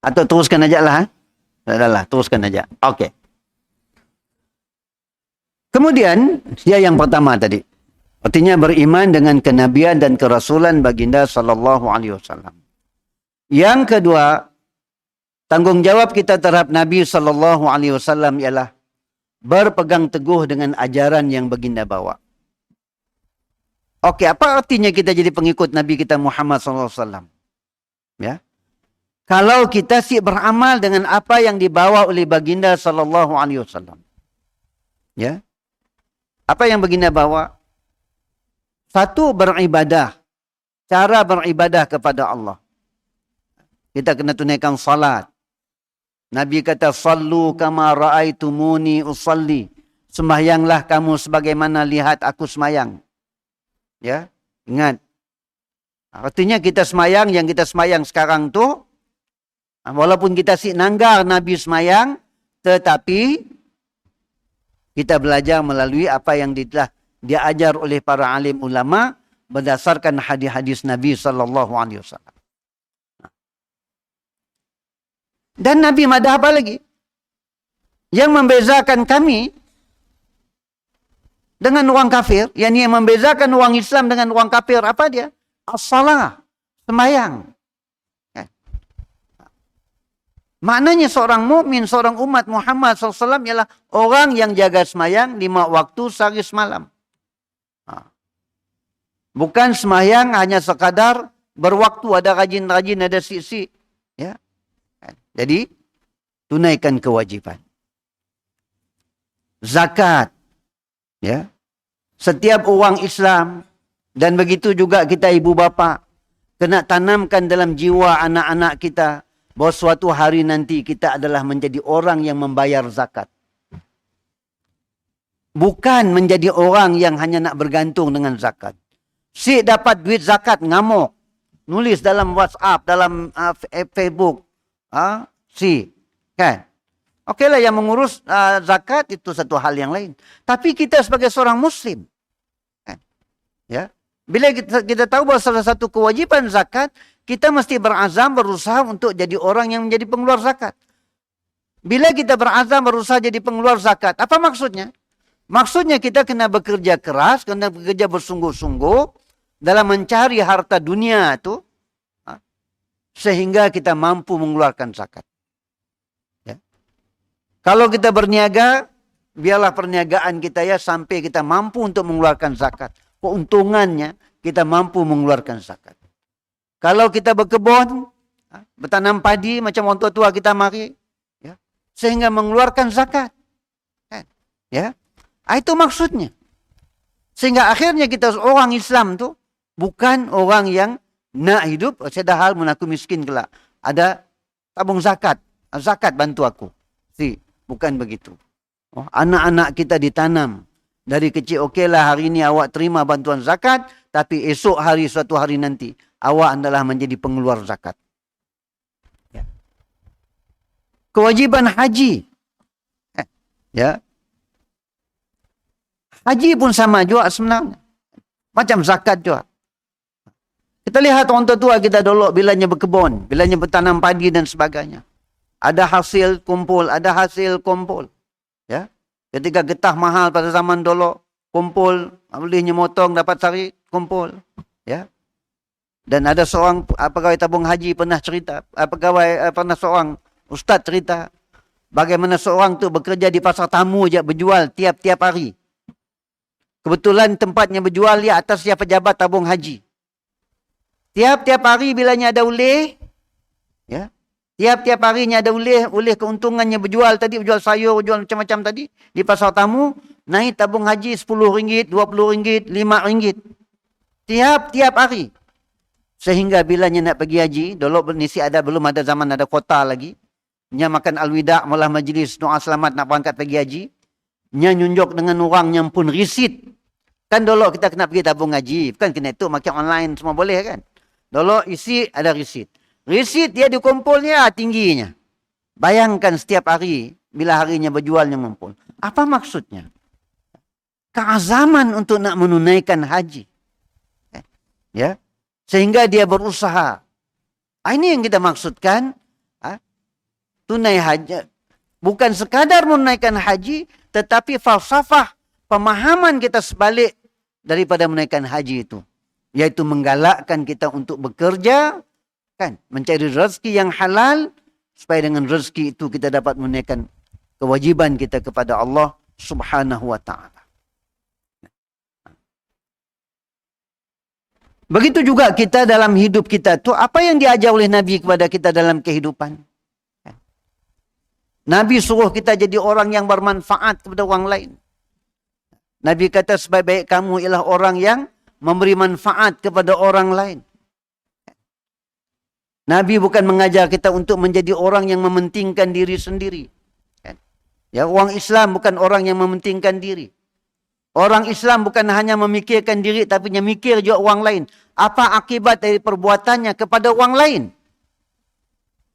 Atau teruskan aja lah. Dah lah, teruskan aja. Okey. Kemudian, dia yang pertama tadi. Artinya beriman dengan kenabian dan kerasulan baginda sallallahu alaihi wasallam. Yang kedua, tanggungjawab kita terhadap Nabi sallallahu alaihi wasallam ialah berpegang teguh dengan ajaran yang baginda bawa. Okey, apa artinya kita jadi pengikut Nabi kita Muhammad sallallahu alaihi wasallam? Ya. Kalau kita beramal dengan apa yang dibawa oleh baginda sallallahu alaihi wasallam. Ya. Apa yang baginda bawa? Satu, beribadah. Cara beribadah kepada Allah. Kita kena tunaikan salat. Nabi kata, "Sallu kama ra'aitumuni usalli." Sembahyanglah kamu sebagaimana lihat aku sembahyang. Ya, ingat. Artinya kita sembahyang, yang kita sembahyang sekarang tu, walaupun kita nanggar Nabi sembahyang, tetapi kita belajar melalui apa yang telah diajar oleh para alim ulama berdasarkan hadis-hadis Nabi sallallahu alaihi wasallam. Dan Nabi madah apa lagi? Yang membezakan kami dengan orang kafir, yakni yang membezakan orang Islam dengan orang kafir, apa dia? As-salah, sembahyang. Maknanya seorang mukmin, seorang umat Muhammad SAW ialah orang yang jaga sembahyang 5 waktu sehari semalam. Bukan sembahyang hanya sekadar berwaktu, ada rajin-rajin, ada sik-sik. Ya. Jadi, tunaikan kewajiban. Zakat. Ya. Setiap orang Islam, dan begitu juga kita ibu bapa, kena tanamkan dalam jiwa anak-anak kita, bahawa suatu hari nanti kita adalah menjadi orang yang membayar zakat. Bukan menjadi orang yang hanya nak bergantung dengan zakat. Si dapat duit zakat, ngamuk. Nulis dalam WhatsApp, dalam Facebook. Si. Kan? Okeylah, yang mengurus zakat itu satu hal yang lain. Tapi kita sebagai seorang Muslim. Kan? Ya. Bila kita tahu bahawa salah satu kewajiban zakat, kita mesti berazam, berusaha untuk jadi orang yang menjadi pengeluar zakat. Bila kita berazam, berusaha jadi pengeluar zakat, apa maksudnya? Maksudnya kita kena bekerja keras, kena bekerja bersungguh-sungguh dalam mencari harta dunia itu, sehingga kita mampu mengeluarkan zakat. Ya. Kalau kita berniaga, biarlah perniagaan kita ya sampai kita mampu untuk mengeluarkan zakat. Keuntungannya kita mampu mengeluarkan zakat. Kalau kita berkebun, bertanam padi macam orang tua-tua kita mari, ya, sehingga mengeluarkan zakat. Ya, itu maksudnya. Sehingga akhirnya kita orang Islam tu Bukan orang yang nak hidup, sedahal mun aku miskin kelak. Ada tabung zakat. Zakat bantu aku. Bukan begitu. Anak-anak kita ditanam. Dari kecil, okeylah hari ini awak terima bantuan zakat, tapi esok hari, suatu hari nanti, awak adalah menjadi pengeluar zakat. Ya. Kewajiban haji. Ya. Haji pun sama juga sebenarnya. Macam zakat juga. Kita lihat orang tua kita dulu bilanya berkebun, bilanya bertanam padi dan sebagainya. Ada hasil kumpul, ada hasil kumpul. Ya. Ketika getah mahal pada zaman dulu, kumpul, bolehnya motong dapat sari, kumpul. Ya. Dan ada seorang pegawai tabung haji pernah cerita, pernah seorang ustaz cerita bagaimana seorang tu bekerja di pasar tamu je berjual tiap-tiap hari. Kebetulan tempatnya berjual di atas dia pejabat tabung haji. Tiap-tiap hari bilanya ada ulih, ya. Tiap-tiap harinya ada ulih keuntungannya berjual tadi, berjual sayur, berjual macam-macam tadi di pasar tamu, naik tabung haji RM10, RM20, RM5. Tiap-tiap hari. Sehingga bilanya nak pergi haji, dulu belum ada zaman ada kota lagi. Nya makan al-wida' malah majlis doa selamat nak berangkat pergi haji. Nya nyunjuk dengan orang yang pun risit. Kan dulu kita kena pergi tabung haji, bukan kena itu makan online semua boleh kan? Dulu isi ada risit. Risit dia dikumpulnya tingginya. Bayangkan setiap hari bila harinya berjualnya ngumpul. Apa maksudnya? Keazaman untuk nak menunaikan haji. Ya. Sehingga dia berusaha. Ini yang kita maksudkan. Tunai haji. Bukan sekadar menunaikan haji, tetapi falsafah pemahaman kita sebalik daripada menunaikan haji itu. Yaitu menggalakkan kita untuk bekerja, kan, mencari rezeki yang halal, supaya dengan rezeki itu kita dapat menunaikan kewajiban kita kepada Allah Subhanahu wa ta'ala. Begitu juga kita dalam hidup kita tu, apa yang diajar oleh Nabi kepada kita dalam kehidupan? Nabi suruh kita jadi orang yang bermanfaat kepada orang lain. Nabi kata sebaik-baik kamu ialah orang yang memberi manfaat kepada orang lain. Nabi bukan mengajar kita untuk menjadi orang yang mementingkan diri sendiri. Ya, orang Islam bukan orang yang mementingkan diri. Orang Islam bukan hanya memikirkan diri, tapi memikir juga orang lain. Apa akibat dari perbuatannya kepada orang lain?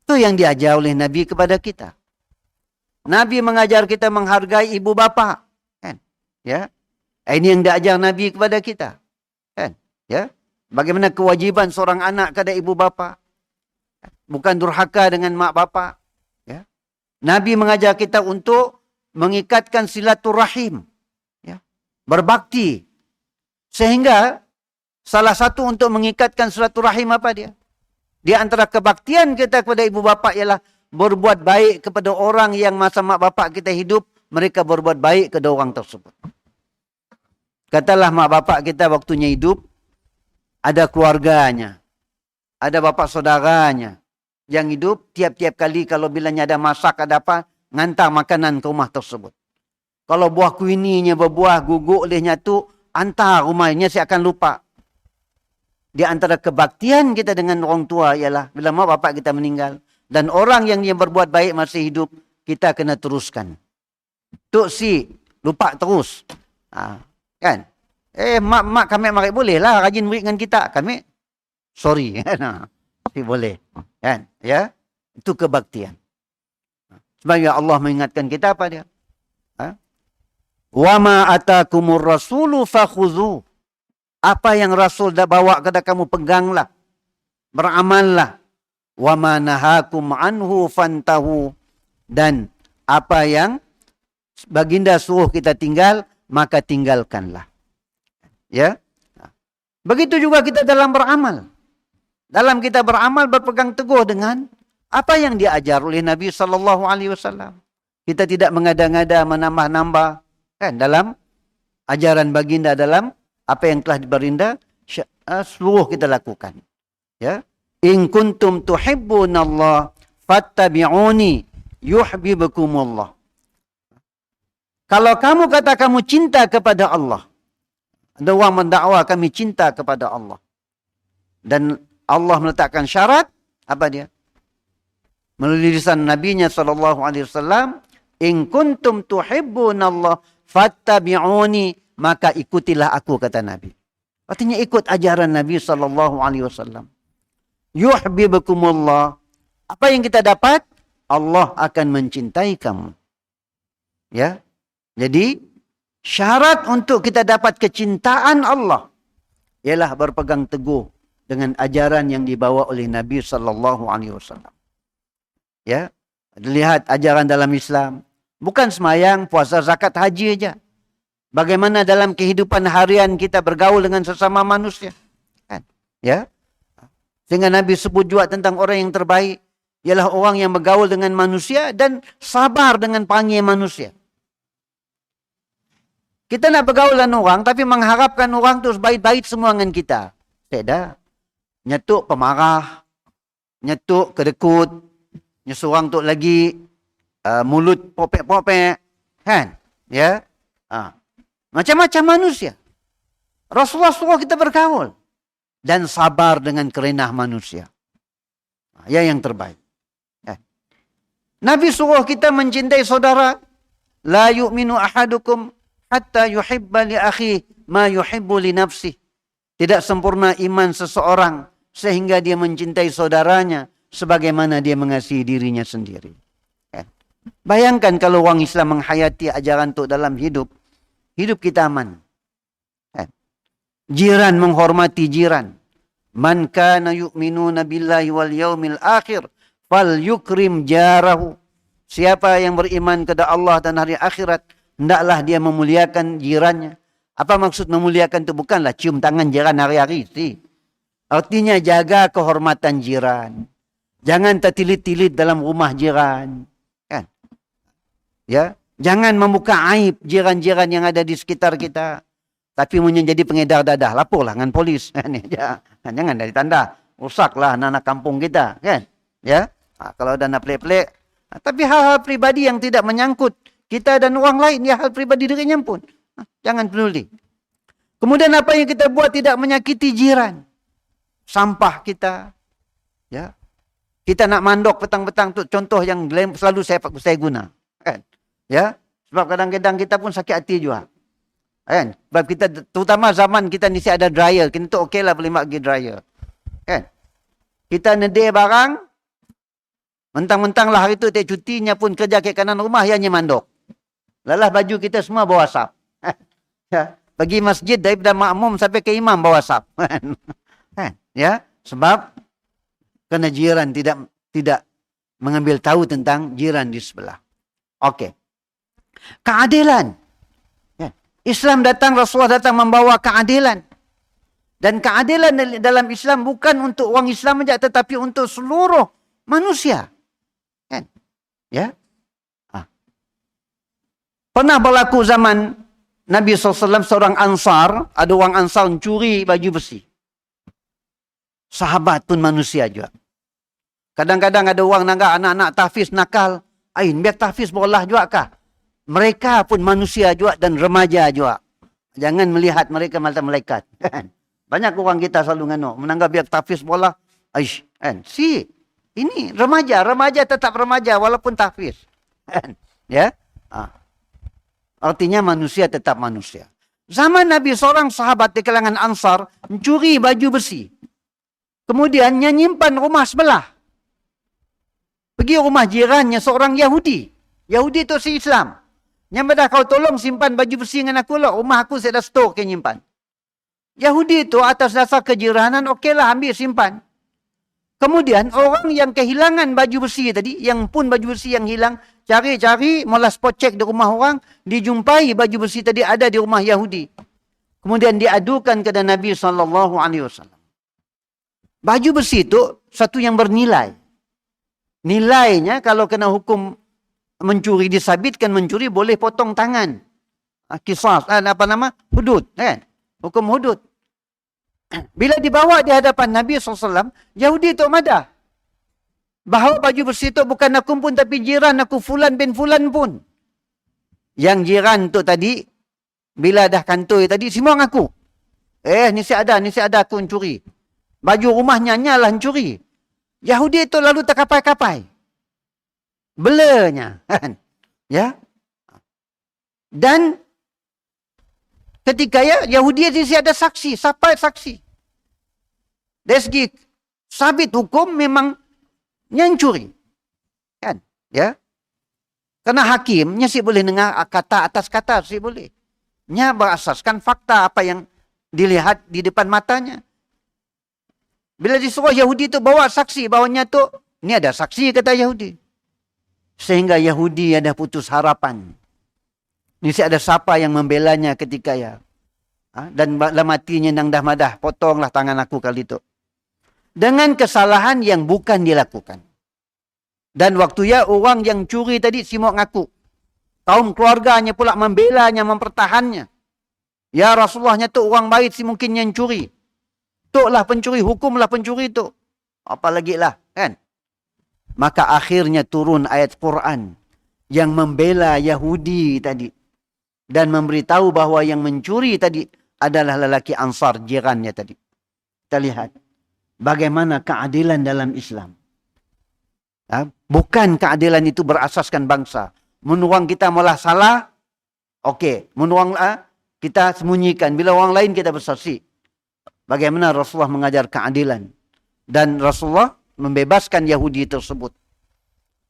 Itu yang diajar oleh Nabi kepada kita. Nabi mengajar kita menghargai ibu bapa. Kan? Ya. Ini yang diajar Nabi kepada kita. Kan? Ya. Bagaimana kewajiban seorang anak kepada ibu bapa. Bukan durhaka dengan mak bapa. Ya. Nabi mengajar kita untuk mengikatkan silaturahim. Ya. Berbakti. Sehingga salah satu untuk mengikatkan silaturahim apa dia? Di antara kebaktian kita kepada ibu bapa ialah berbuat baik kepada orang yang masa mak bapak kita hidup, mereka berbuat baik kepada orang tersebut. Katalah mak bapak kita waktunya hidup, ada keluarganya, ada bapak saudaranya yang hidup, tiap-tiap kali kalau bilanya ada masak, ada apa, ngantar makanan ke rumah tersebut. Kalau buah kuininya berbuah, guguk olehnya tu, antar rumahnya, saya akan lupa. Di antara kebaktian kita dengan orang tua ialah bila mak bapak kita meninggal, dan orang yang berbuat baik masih hidup, kita kena teruskan. Tuk si, lupa terus. Kan? Mak kami marik boleh lah rajin murid dengan kita. Kami, sorry. Tapi boleh. Kan? Ya? Itu kebaktian. Sebab Allah mengingatkan kita apa dia? Wa ma atakumur rasulu fakhudhu. Apa yang Rasul dah bawa kepada kamu, peganglah. Beramallah. Wa ma nahakum anhu fantahu. Dan apa yang baginda suruh kita tinggal, maka tinggalkanlah. Ya. Begitu juga kita dalam beramal. Dalam kita beramal berpegang teguh dengan apa yang diajar oleh Nabi SAW. Kita tidak mengada-ngada, menambah-nambah kan dalam ajaran baginda, dalam apa yang telah diberinda, seluruh kita lakukan. Ya. In kuntum tuhibbunallah fattabi'uni yuhibbukumullah. Kalau kamu kata kamu cinta kepada Allah. Ada orang mendakwa kami cinta kepada Allah. Dan Allah meletakkan syarat, apa dia? Melalui lisan Nabi-Nya SAW, in kuntum tuhibbunallah fattabi'uni, maka ikutilah aku, kata Nabi. Artinya ikut ajaran Nabi SAW. Yuhibbukumullah. Apa yang kita dapat? Allah akan mencintai kamu. Ya. Jadi, syarat untuk kita dapat kecintaan Allah ialah berpegang teguh dengan ajaran yang dibawa oleh Nabi SAW. Ya. Lihat ajaran dalam Islam. Bukan semayang, puasa, zakat, haji aja. Bagaimana dalam kehidupan harian kita bergaul dengan sesama manusia. Kan? Ya. Sehingga Nabi sebut juga tentang orang yang terbaik ialah orang yang bergaul dengan manusia dan sabar dengan panggil manusia. Kita nak bergaul dengan orang tapi mengharapkan orang tu baik-baik semua dengan kita. Tidak. Nyetuk pemarah, nyetuk kedekut, nyesurang tu lagi mulut popek-popek, kan? Ya. Macam-macam manusia. Rasulullah suruh kita bergaul dan sabar dengan kerenah manusia. Ya, yang terbaik. Nabi suruh kita mencintai saudara. La yu'minu ahadukum hatta yuhibba li akhi ma yuhibbu li nafsih. Tidak sempurna iman seseorang sehingga dia mencintai saudaranya sebagaimana dia mengasihi dirinya sendiri. Bayangkan kalau orang Islam menghayati ajaran itu dalam hidup kita aman. Jiran menghormati jiran. Man kana yu'minuna billahi wal yaumil akhir fal yukrim jarahu. Siapa yang beriman kepada Allah dan hari akhirat, hendaklah dia memuliakan jirannya. Apa maksud memuliakan itu? Bukanlah cium tangan jiran hari-hari. Artinya jaga kehormatan jiran. Jangan tertilit-tilit dalam rumah jiran. Kan? Ya, jangan membuka aib jiran-jiran yang ada di sekitar kita. Tapi menjadi pengedar dadah, laporlah dengan polis. Jangan dari tanda, rusaklah anak-anak kampung kita, kan? Ya, kalau ada nak pelik-pelik. Tapi hal-hal pribadi yang tidak menyangkut kita dan orang lain, ya hal pribadi dirinya pun. Jangan peduli. Kemudian apa yang kita buat tidak menyakiti jiran. Sampah kita, ya. Kita nak mandok petang-petang tu contoh yang selalu saya guna, kan? Ya, sebab kadang-kadang kita pun sakit hati juga. Kan? Sebab kita, terutama zaman kita ni ada dryer. Kita tu okey lah boleh pergi dryer. Kan? Kita nedir barang. Mentang-mentang lah hari tu tiap cutinya pun kerja ke kanan rumah. Ianya mandok. Lalah baju kita semua bawa asap. Ya. Pergi masjid daripada makmum sampai ke imam bawa asap. Kan? Ya? Sebab kerana jiran tidak mengambil tahu tentang jiran di sebelah. Okey. Keadilan. Islam datang, Rasulullah datang membawa keadilan. Dan keadilan dalam Islam bukan untuk orang Islam saja, tetapi untuk seluruh manusia. Kan? Ya? Pernah berlaku zaman Nabi SAW, seorang Ansar, ada orang Ansar mencuri baju besi. Sahabat pun manusia juga. Kadang-kadang ada orang nanggak anak-anak tahfiz nakal. Biar tahfiz berolah juga kah? Mereka pun manusia juga dan remaja juga. Jangan melihat mereka macam malaikat. Banyak orang kita selalu ngano, menanggap biar tahfiz bola. Ini remaja tetap remaja walaupun tahfiz. Ya? Artinya manusia tetap manusia. Zaman Nabi, seorang sahabat di kalangan Ansar mencuri baju besi. Kemudian nyimpan rumah sebelah. Pergi rumah jirannya seorang Yahudi. Yahudi itu si Islam. Yang pada kau tolong simpan baju besi dengan aku lah. Rumah aku saya dah stok ke nyimpan. Yahudi itu atas dasar kejiranan, okeylah ambil simpan. Kemudian orang yang kehilangan baju besi tadi, yang pun baju besi yang hilang, cari-cari, mula spot check di rumah orang, dijumpai baju besi tadi ada di rumah Yahudi. Kemudian diadukan kepada Nabi SAW. Baju besi itu satu yang bernilai. Nilainya kalau kena hukum mencuri, disabitkan mencuri, boleh potong tangan. Kisas, hudud. Hukum hudud. Bila dibawa di hadapan Nabi SAW, Yahudi itu madah. Bahawa baju besi itu bukan aku pun, tapi jiran aku, Fulan bin Fulan pun. Yang jiran tu tadi, bila dah kantoi tadi, semua ngaku. Ni si ada aku mencuri. Baju rumahnya lah curi. Yahudi itu lalu terkapai-kapai. Belanya. Kan? Ya. Dan ketika Yahudi di sini ada saksi. Siapa saksi? Dari segi sabit hukum memang nyancuri. Kan? Ya. Karena hakimnya sih boleh dengar kata atas kata sih boleh. Nya berasaskan fakta apa yang dilihat di depan matanya. Bila disuruh Yahudi itu bawa saksi, bawanya tu ini ada saksi kata Yahudi. Sehingga Yahudi ada putus harapan. Ini ada siapa yang membelanya ketika dan dalam hatinya nang dah madah, potonglah tangan aku kali itu. Dengan kesalahan yang bukan dilakukan. Dan waktu orang yang curi tadi simok ngaku. Kaum keluarganya pula membelanya, mempertahannya. Ya Rasulullahnya tu orang baik si mungkin yang curi. Tuklah pencuri, hukumlah pencuri tu. Apalagi lah, kan? Maka akhirnya turun ayat Quran yang membela Yahudi tadi. Dan memberitahu bahawa yang mencuri tadi adalah lelaki Ansar, jirannya tadi. Kita lihat bagaimana keadilan dalam Islam. Bukan keadilan itu berasaskan bangsa. Menuang kita malah salah, okey. Menuang kita sembunyikan. Bila orang lain kita bersaksi. Bagaimana Rasulullah mengajar keadilan. Dan Rasulullah membebaskan Yahudi tersebut.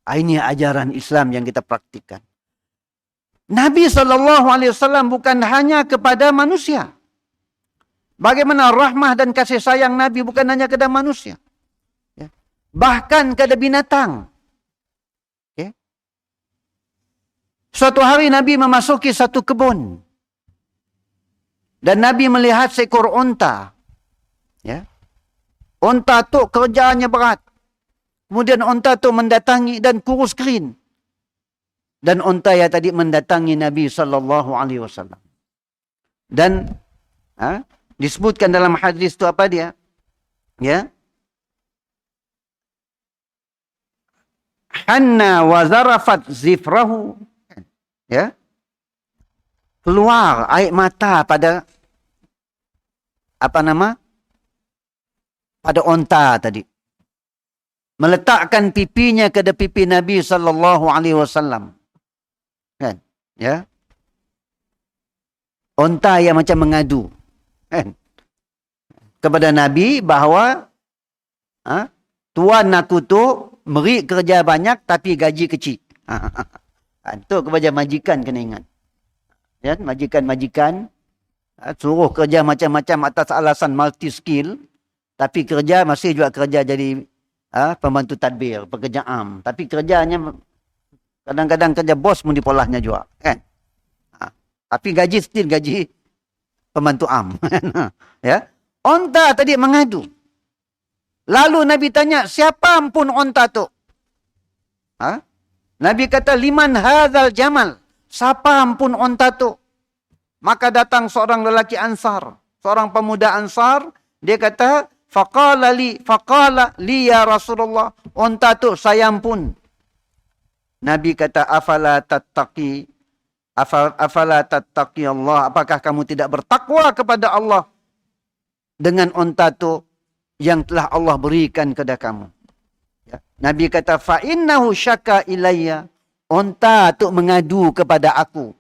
Ini ajaran Islam yang kita praktikkan. Nabi SAW bukan hanya kepada manusia. Bagaimana rahmah dan kasih sayang Nabi bukan hanya kepada manusia. Bahkan kepada binatang. Okay. Suatu hari Nabi memasuki satu kebun. Dan Nabi melihat seekor unta. Ya. Unta tu kerjanya berat. Kemudian unta tu mendatangi dan kurus kering. Dan unta yang tadi mendatangi Nabi SAW. Dan disebutkan dalam hadis itu apa dia? Ya. Hanna wa zarafat zifrahu. Ya. Keluar air mata pada pada unta tadi. Meletakkan pipinya ke pipi Nabi SAW. Kan? Ya. Unta yang macam mengadu. Kan? Kepada Nabi bahawa tuan aku tu beri kerja banyak tapi gaji kecil. Itu kepada majikan kena ingat. Ya, majikan-majikan suruh kerja macam-macam atas alasan multi skill. Tapi kerja masih juga kerja jadi pembantu tadbir, pekerja am. Tapi kerjanya kadang-kadang kerja bos pun dipolahnya juga. Kan? Tapi gaji still gaji pembantu am. Ya. Unta tadi mengadu. Lalu Nabi tanya, siapa ampun unta tu? Nabi kata, liman hadzal jamal. Siapa ampun unta tu? Maka datang seorang lelaki Ansar. Seorang pemuda Ansar. Dia kata, faqala li ya Rasulullah. Unta tu saya ampun. Nabi kata, afala tattaqi Allah. Apakah kamu tidak bertakwa kepada Allah? Dengan unta tu yang telah Allah berikan kepada kamu. Ya. Nabi kata, fa'innahu syaka ilayya. Unta tu mengadu kepada aku.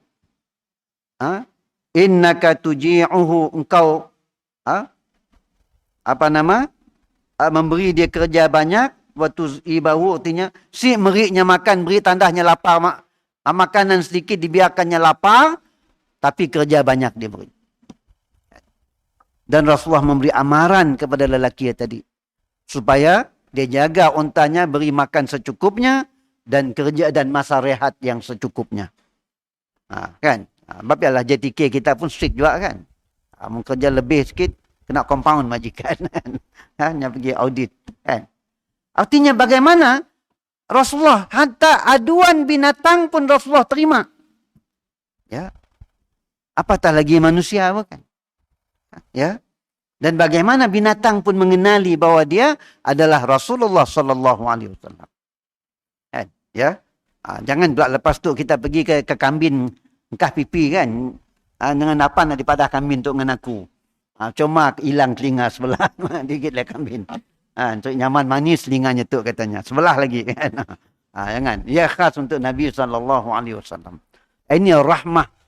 Innaka tuji'uhu, engkau memberi dia kerja banyak. Waktu ibahu artinya si meriknya makan, beri tandahnya lapar. Makanan sedikit dibiarkannya lapar. Tapi kerja banyak dia beri. Dan Rasulullah memberi amaran kepada lelaki tadi. Supaya dia jaga untanya, beri makan secukupnya. Dan kerja dan masa rehat yang secukupnya. Kan? Sebab ialah JTK kita pun strict juga kan. Mau kerja lebih sikit, kena compound majikan. Hanya pergi audit. Kan? Artinya bagaimana Rasulullah, hatta aduan binatang pun Rasulullah terima. Ya. Apatah lagi manusia, bukan? Ya. Dan bagaimana binatang pun mengenali bahawa dia adalah Rasulullah SAW. Ya. Jangan pula lepas tu kita pergi ke kambing engkah pipi kan. Dengan apa nak dipadah kambing untuk dengan aku. Cuma hilang telinga sebelah. Digigit oleh kambing. Untuk nyaman manis telinganya tu katanya. Sebelah lagi. Jangan. Ia khas untuk Nabi SAW. Ini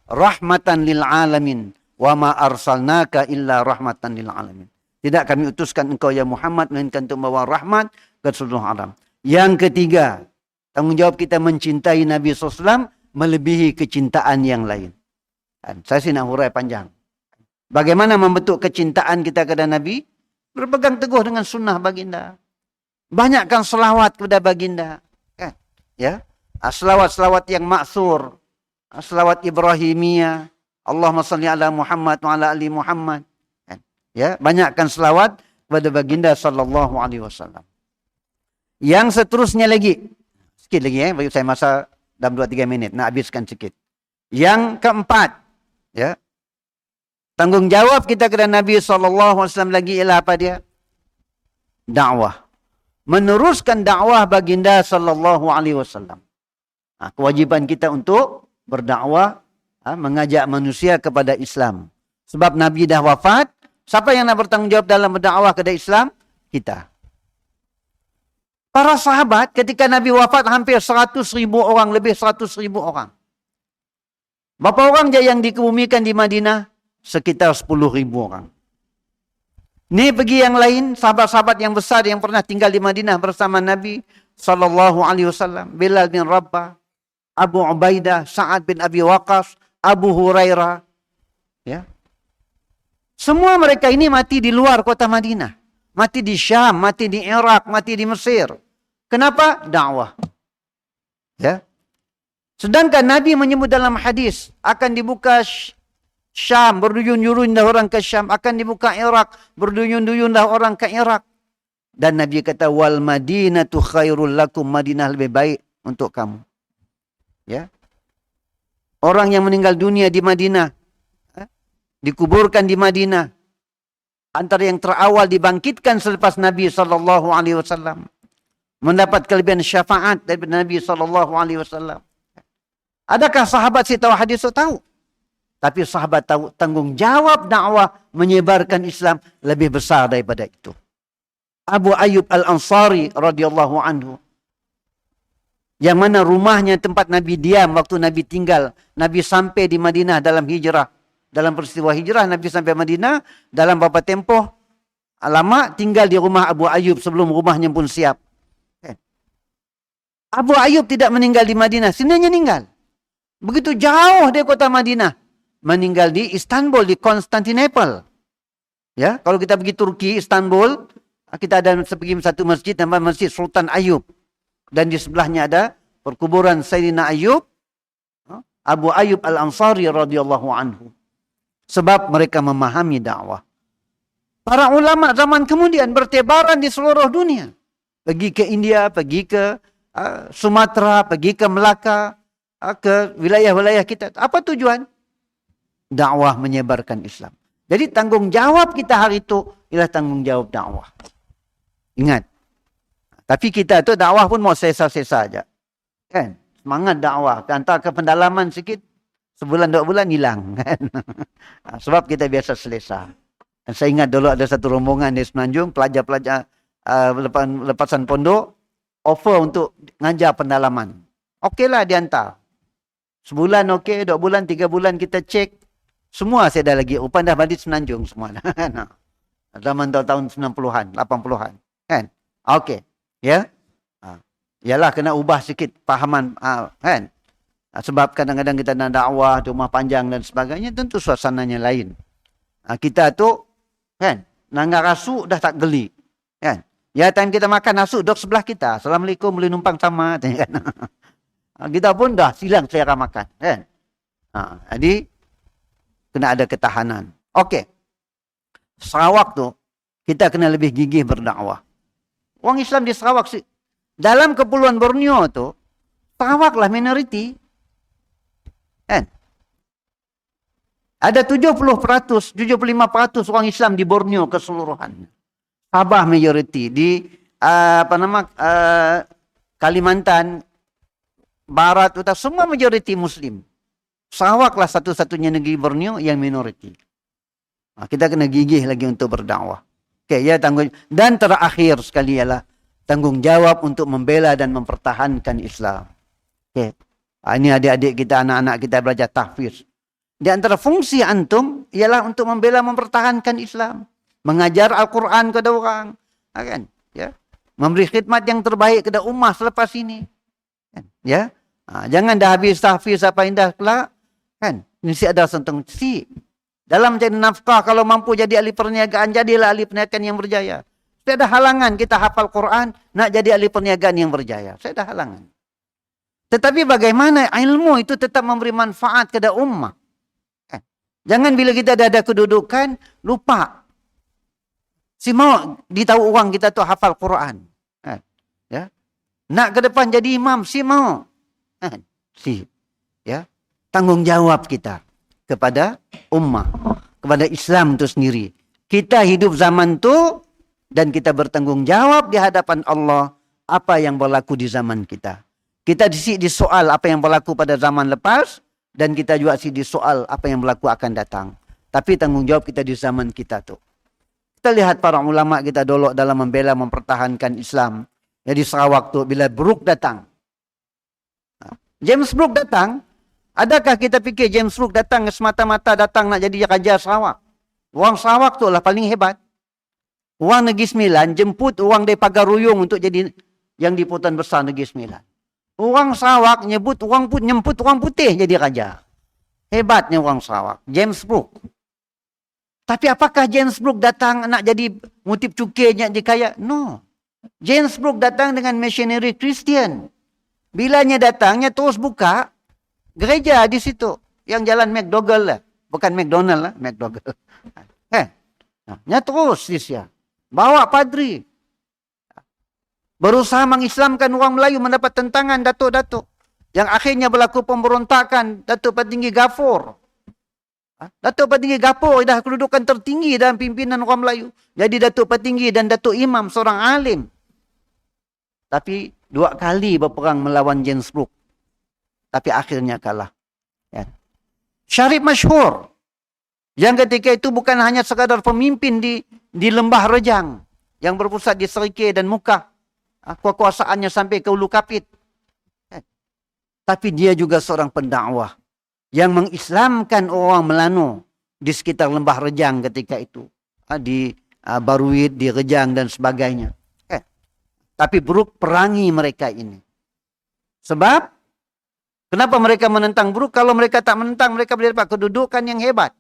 rahmatan lil alamin. Wa ma arsalnaka illa rahmatan lil alamin. Tidak kami utuskan engkau ya Muhammad melainkan untuk membawa rahmat ke seluruh alam. Yang ketiga, tanggungjawab kita mencintai Nabi SAW melebihi kecintaan yang lain. Saya sih nak hurai panjang. Bagaimana membentuk kecintaan kita kepada Nabi? Berpegang teguh dengan sunnah baginda. Banyakkan selawat kepada baginda. Kan? Ya, selawat-selawat yang maksur. Selawat Ibrahimiyah. Allahumma salli ala Muhammad wa ala ali Muhammad. Kan? Ya, banyakkan selawat kepada baginda sallallahu alaihi wasallam. Yang seterusnya lagi. Sikit lagi bagi saya masa dalam 2-3 minit. Nak habiskan sikit. Yang keempat. Ya. Tanggungjawab kita kepada Nabi SAW lagi ialah apa dia? Dakwah. Meneruskan dakwah baginda SAW. Kewajiban kita untuk berdakwah, mengajak manusia kepada Islam. Sebab Nabi dah wafat, siapa yang nak bertanggungjawab dalam berdakwah kepada Islam? Kita. Para sahabat ketika Nabi wafat hampir 100,000 orang, lebih 100,000 orang. Berapa orang je yang dikebumikan di Madinah? Sekitar 10,000 orang. Ni pergi yang lain, sahabat-sahabat yang besar yang pernah tinggal di Madinah bersama Nabi SAW. Bilal bin Rabah, Abu Ubaidah, Sa'ad bin Abi Waqqas, Abu Hurairah. Ya. Semua mereka ini mati di luar kota Madinah. Mati di Syam, mati di Iraq, mati di Mesir. Kenapa? Dakwah. Ya. Sedangkan Nabi menyebut dalam hadis akan dibuka Syam, berduyun-duyunlah orang ke Syam, akan dibuka Iraq, berduyun-duyunlah orang ke Iraq. Dan Nabi kata wal Madinatu khairul lakum, Madinah lebih baik untuk kamu. Ya. Orang yang meninggal dunia di Madinah, dikuburkan di Madinah, antara yang terawal dibangkitkan selepas Nabi SAW, mendapat kelebihan syafaat dari Nabi SAW. Adakah sahabat si tahu hadis itu? Tahu. Tapi sahabat tahu tanggungjawab dakwah menyebarkan Islam lebih besar daripada itu. Abu Ayyub Al-Ansari radhiyallahu anhu, yang mana rumahnya tempat Nabi diam waktu Nabi tinggal. Nabi sampai di Madinah dalam hijrah. Dalam peristiwa hijrah Nabi sampai Madinah dalam beberapa tempoh lama tinggal di rumah Abu Ayyub sebelum rumahnya pun siap. Abu Ayyub tidak meninggal di Madinah, sininya meninggal. Begitu jauh dari kota Madinah. Meninggal di Istanbul, di Konstantinopel. Ya, kalau kita pergi Turki, Istanbul, kita ada pergi satu masjid namanya Masjid Sultan Ayub. Dan di sebelahnya ada perkuburan Sayyidina Ayub, Abu Ayyub Al-Ansari radhiyallahu anhu. Sebab mereka memahami dakwah. Para ulama zaman kemudian bertebaran di seluruh dunia. Pergi ke India, pergi ke Sumatera, pergi ke Melaka, ke wilayah-wilayah kita. Apa tujuan? Dakwah menyebarkan Islam. Jadi tanggungjawab kita hari itu ialah tanggungjawab dakwah. Ingat. Tapi kita tu dakwah pun mau sesa-sesa aja. Kan? Semangat dakwah. Hantar ke pendalaman sikit. Sebulan, 2 bulan hilang. Kan? Sebab kita biasa selesa. Dan saya ingat dulu ada satu rombongan di Semenanjung. Pelajar-pelajar lepasan pondok. Offer untuk ngajar pendalaman. Okeylah dihantar. Sebulan okey, 2 bulan, 3 bulan kita cek. Semua saya dah lagi. Upan dah balik Semenanjung semua. Zaman tahun 90-an, 80-an. Kan? Okey. Ya. Yalah kena ubah sikit pahaman. Kan? Sebab kadang-kadang kita nak dakwah, rumah panjang dan sebagainya. Tentu suasananya lain. Kita tu, kan? Nangga rasuk dah tak geli. Kan? Ya, time kita makan nasi, duduk sebelah kita. Assalamualaikum, boleh numpang sama. Kan? Kita pun dah silang selera makan. Kan? Jadi, kena ada ketahanan. Okey. Sarawak tu, kita kena lebih gigih berdakwah. Orang Islam di Sarawak, dalam Kepulauan Borneo tu, Sarawak lah minoriti. Kan? Ada 70%, 75% orang Islam di Borneo keseluruhan. Sabah majoriti. Di Kalimantan Barat, utara, semua majoriti Muslim. Sarawak lah satu-satunya negeri Borneo yang minoriti. Kita kena gigih lagi untuk berdakwah. Okey, ya tanggung. Dan terakhir sekali ialah tanggungjawab untuk membela dan mempertahankan Islam. Okey. Ini adik-adik kita, anak-anak kita belajar tahfiz. Di antara fungsi antum ialah untuk membela mempertahankan Islam, mengajar Al-Quran kepada orang, kan? Ya, memberi khidmat yang terbaik kepada ummah selepas ini. Kan? Ya, jangan dah habis tahfiz apa indah kelak, kan? Mesti ada sentang si. Dalam mencari nafkah, kalau mampu jadi ahli perniagaan, jadilah ahli perniagaan yang berjaya. Tidak ada halangan kita hafal Quran, nak jadi ahli perniagaan yang berjaya. Tidak ada halangan. Tetapi bagaimana ilmu itu tetap memberi manfaat kepada ummah. Jangan bila kita dah ada kedudukan, lupa. Si mau ditahu orang kita tu hafal Quran. Ya. Nak ke depan jadi imam, si mau. Si. Ya. Tanggungjawab kita kepada ummah, kepada Islam itu sendiri. Kita hidup zaman tu dan kita bertanggungjawab di hadapan Allah apa yang berlaku di zaman kita. Kita disoal apa yang berlaku pada zaman lepas dan kita juga disoal apa yang berlaku akan datang. Tapi tanggungjawab kita di zaman kita tu. Kita lihat para ulama kita dulu dalam membela mempertahankan Islam. Jadi Sarawak tu bila Brooke datang. James Brooke datang. Adakah kita fikir James Brooke datang semata-mata datang nak jadi raja Sarawak? Orang Sarawak tu lah paling hebat. Orang Negeri Sembilan jemput orang dari Pagar Ruyung untuk jadi yang diputan besar Negeri Sembilan. Orang Sarawak nyemput orang putih jadi raja. Hebatnya orang Sarawak. James Brooke. Tapi apakah James Brooke datang nak jadi mutip cukai nak jadi kaya? No. James Brooke datang dengan missionary Christian. Bilanya datangnya terus buka gereja di situ. Yang jalan McDougall lah. Bukan McDonald lah. McDougall. Nya terus dia. Bawa padri. Berusaha mengislamkan orang Melayu mendapat tentangan datuk-datuk. Yang akhirnya berlaku pemberontakan Datuk Petinggi Gafur. Datuk Petinggi Gafur dah kedudukan tertinggi dalam pimpinan orang Melayu. Jadi Datuk Petinggi dan Datuk Imam seorang alim. Tapi 2 kali berperang melawan James Brooke. Tapi akhirnya kalah. Ya. Syarif Masyhur. Yang ketika itu bukan hanya sekadar pemimpin di Lembah Rejang. Yang berpusat di Serikir dan Mukah. Kekuasaannya sampai ke Ulu Kapit. Tapi dia juga seorang pendakwah. Yang mengislamkan orang Melano. Di sekitar Lembah Rejang ketika itu. Di Baruit, di Rejang dan sebagainya. Tapi Brooke perangi mereka ini. Sebab kenapa mereka menentang Brooke? Kalau mereka tak menentang, mereka boleh dapat kedudukan yang hebat.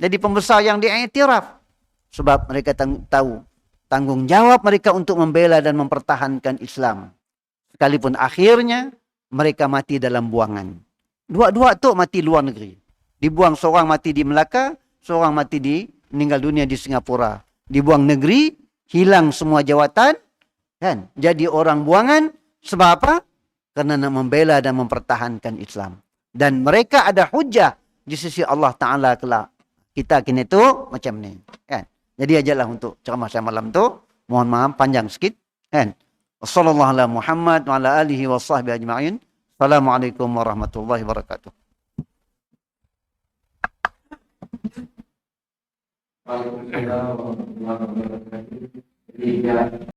Jadi pembesar yang diiktiraf. Sebab mereka tahu tanggungjawab mereka untuk membela dan mempertahankan Islam. Sekalipun akhirnya mereka mati dalam buangan. Dua-dua tu mati luar negeri. Dibuang seorang mati di Melaka, seorang mati meninggal dunia di Singapura. Dibuang negeri, hilang semua jawatan, kan? Jadi orang buangan. Sebab apa? Karena nak membela dan mempertahankan Islam. Dan mereka ada hujah di sisi Allah Ta'ala kelak. Kita kini tu macam ni. Kan? Jadi ajalah untuk ceramah saya malam tu. Mohon maaf panjang sikit. Kan? Wassallallahu ala Muhammad wa ala alihi wa sahbihi ajma'in. Assalamualaikum warahmatullahi wabarakatuh. Waalaikumsalam warahmatullahi wabarakatuh.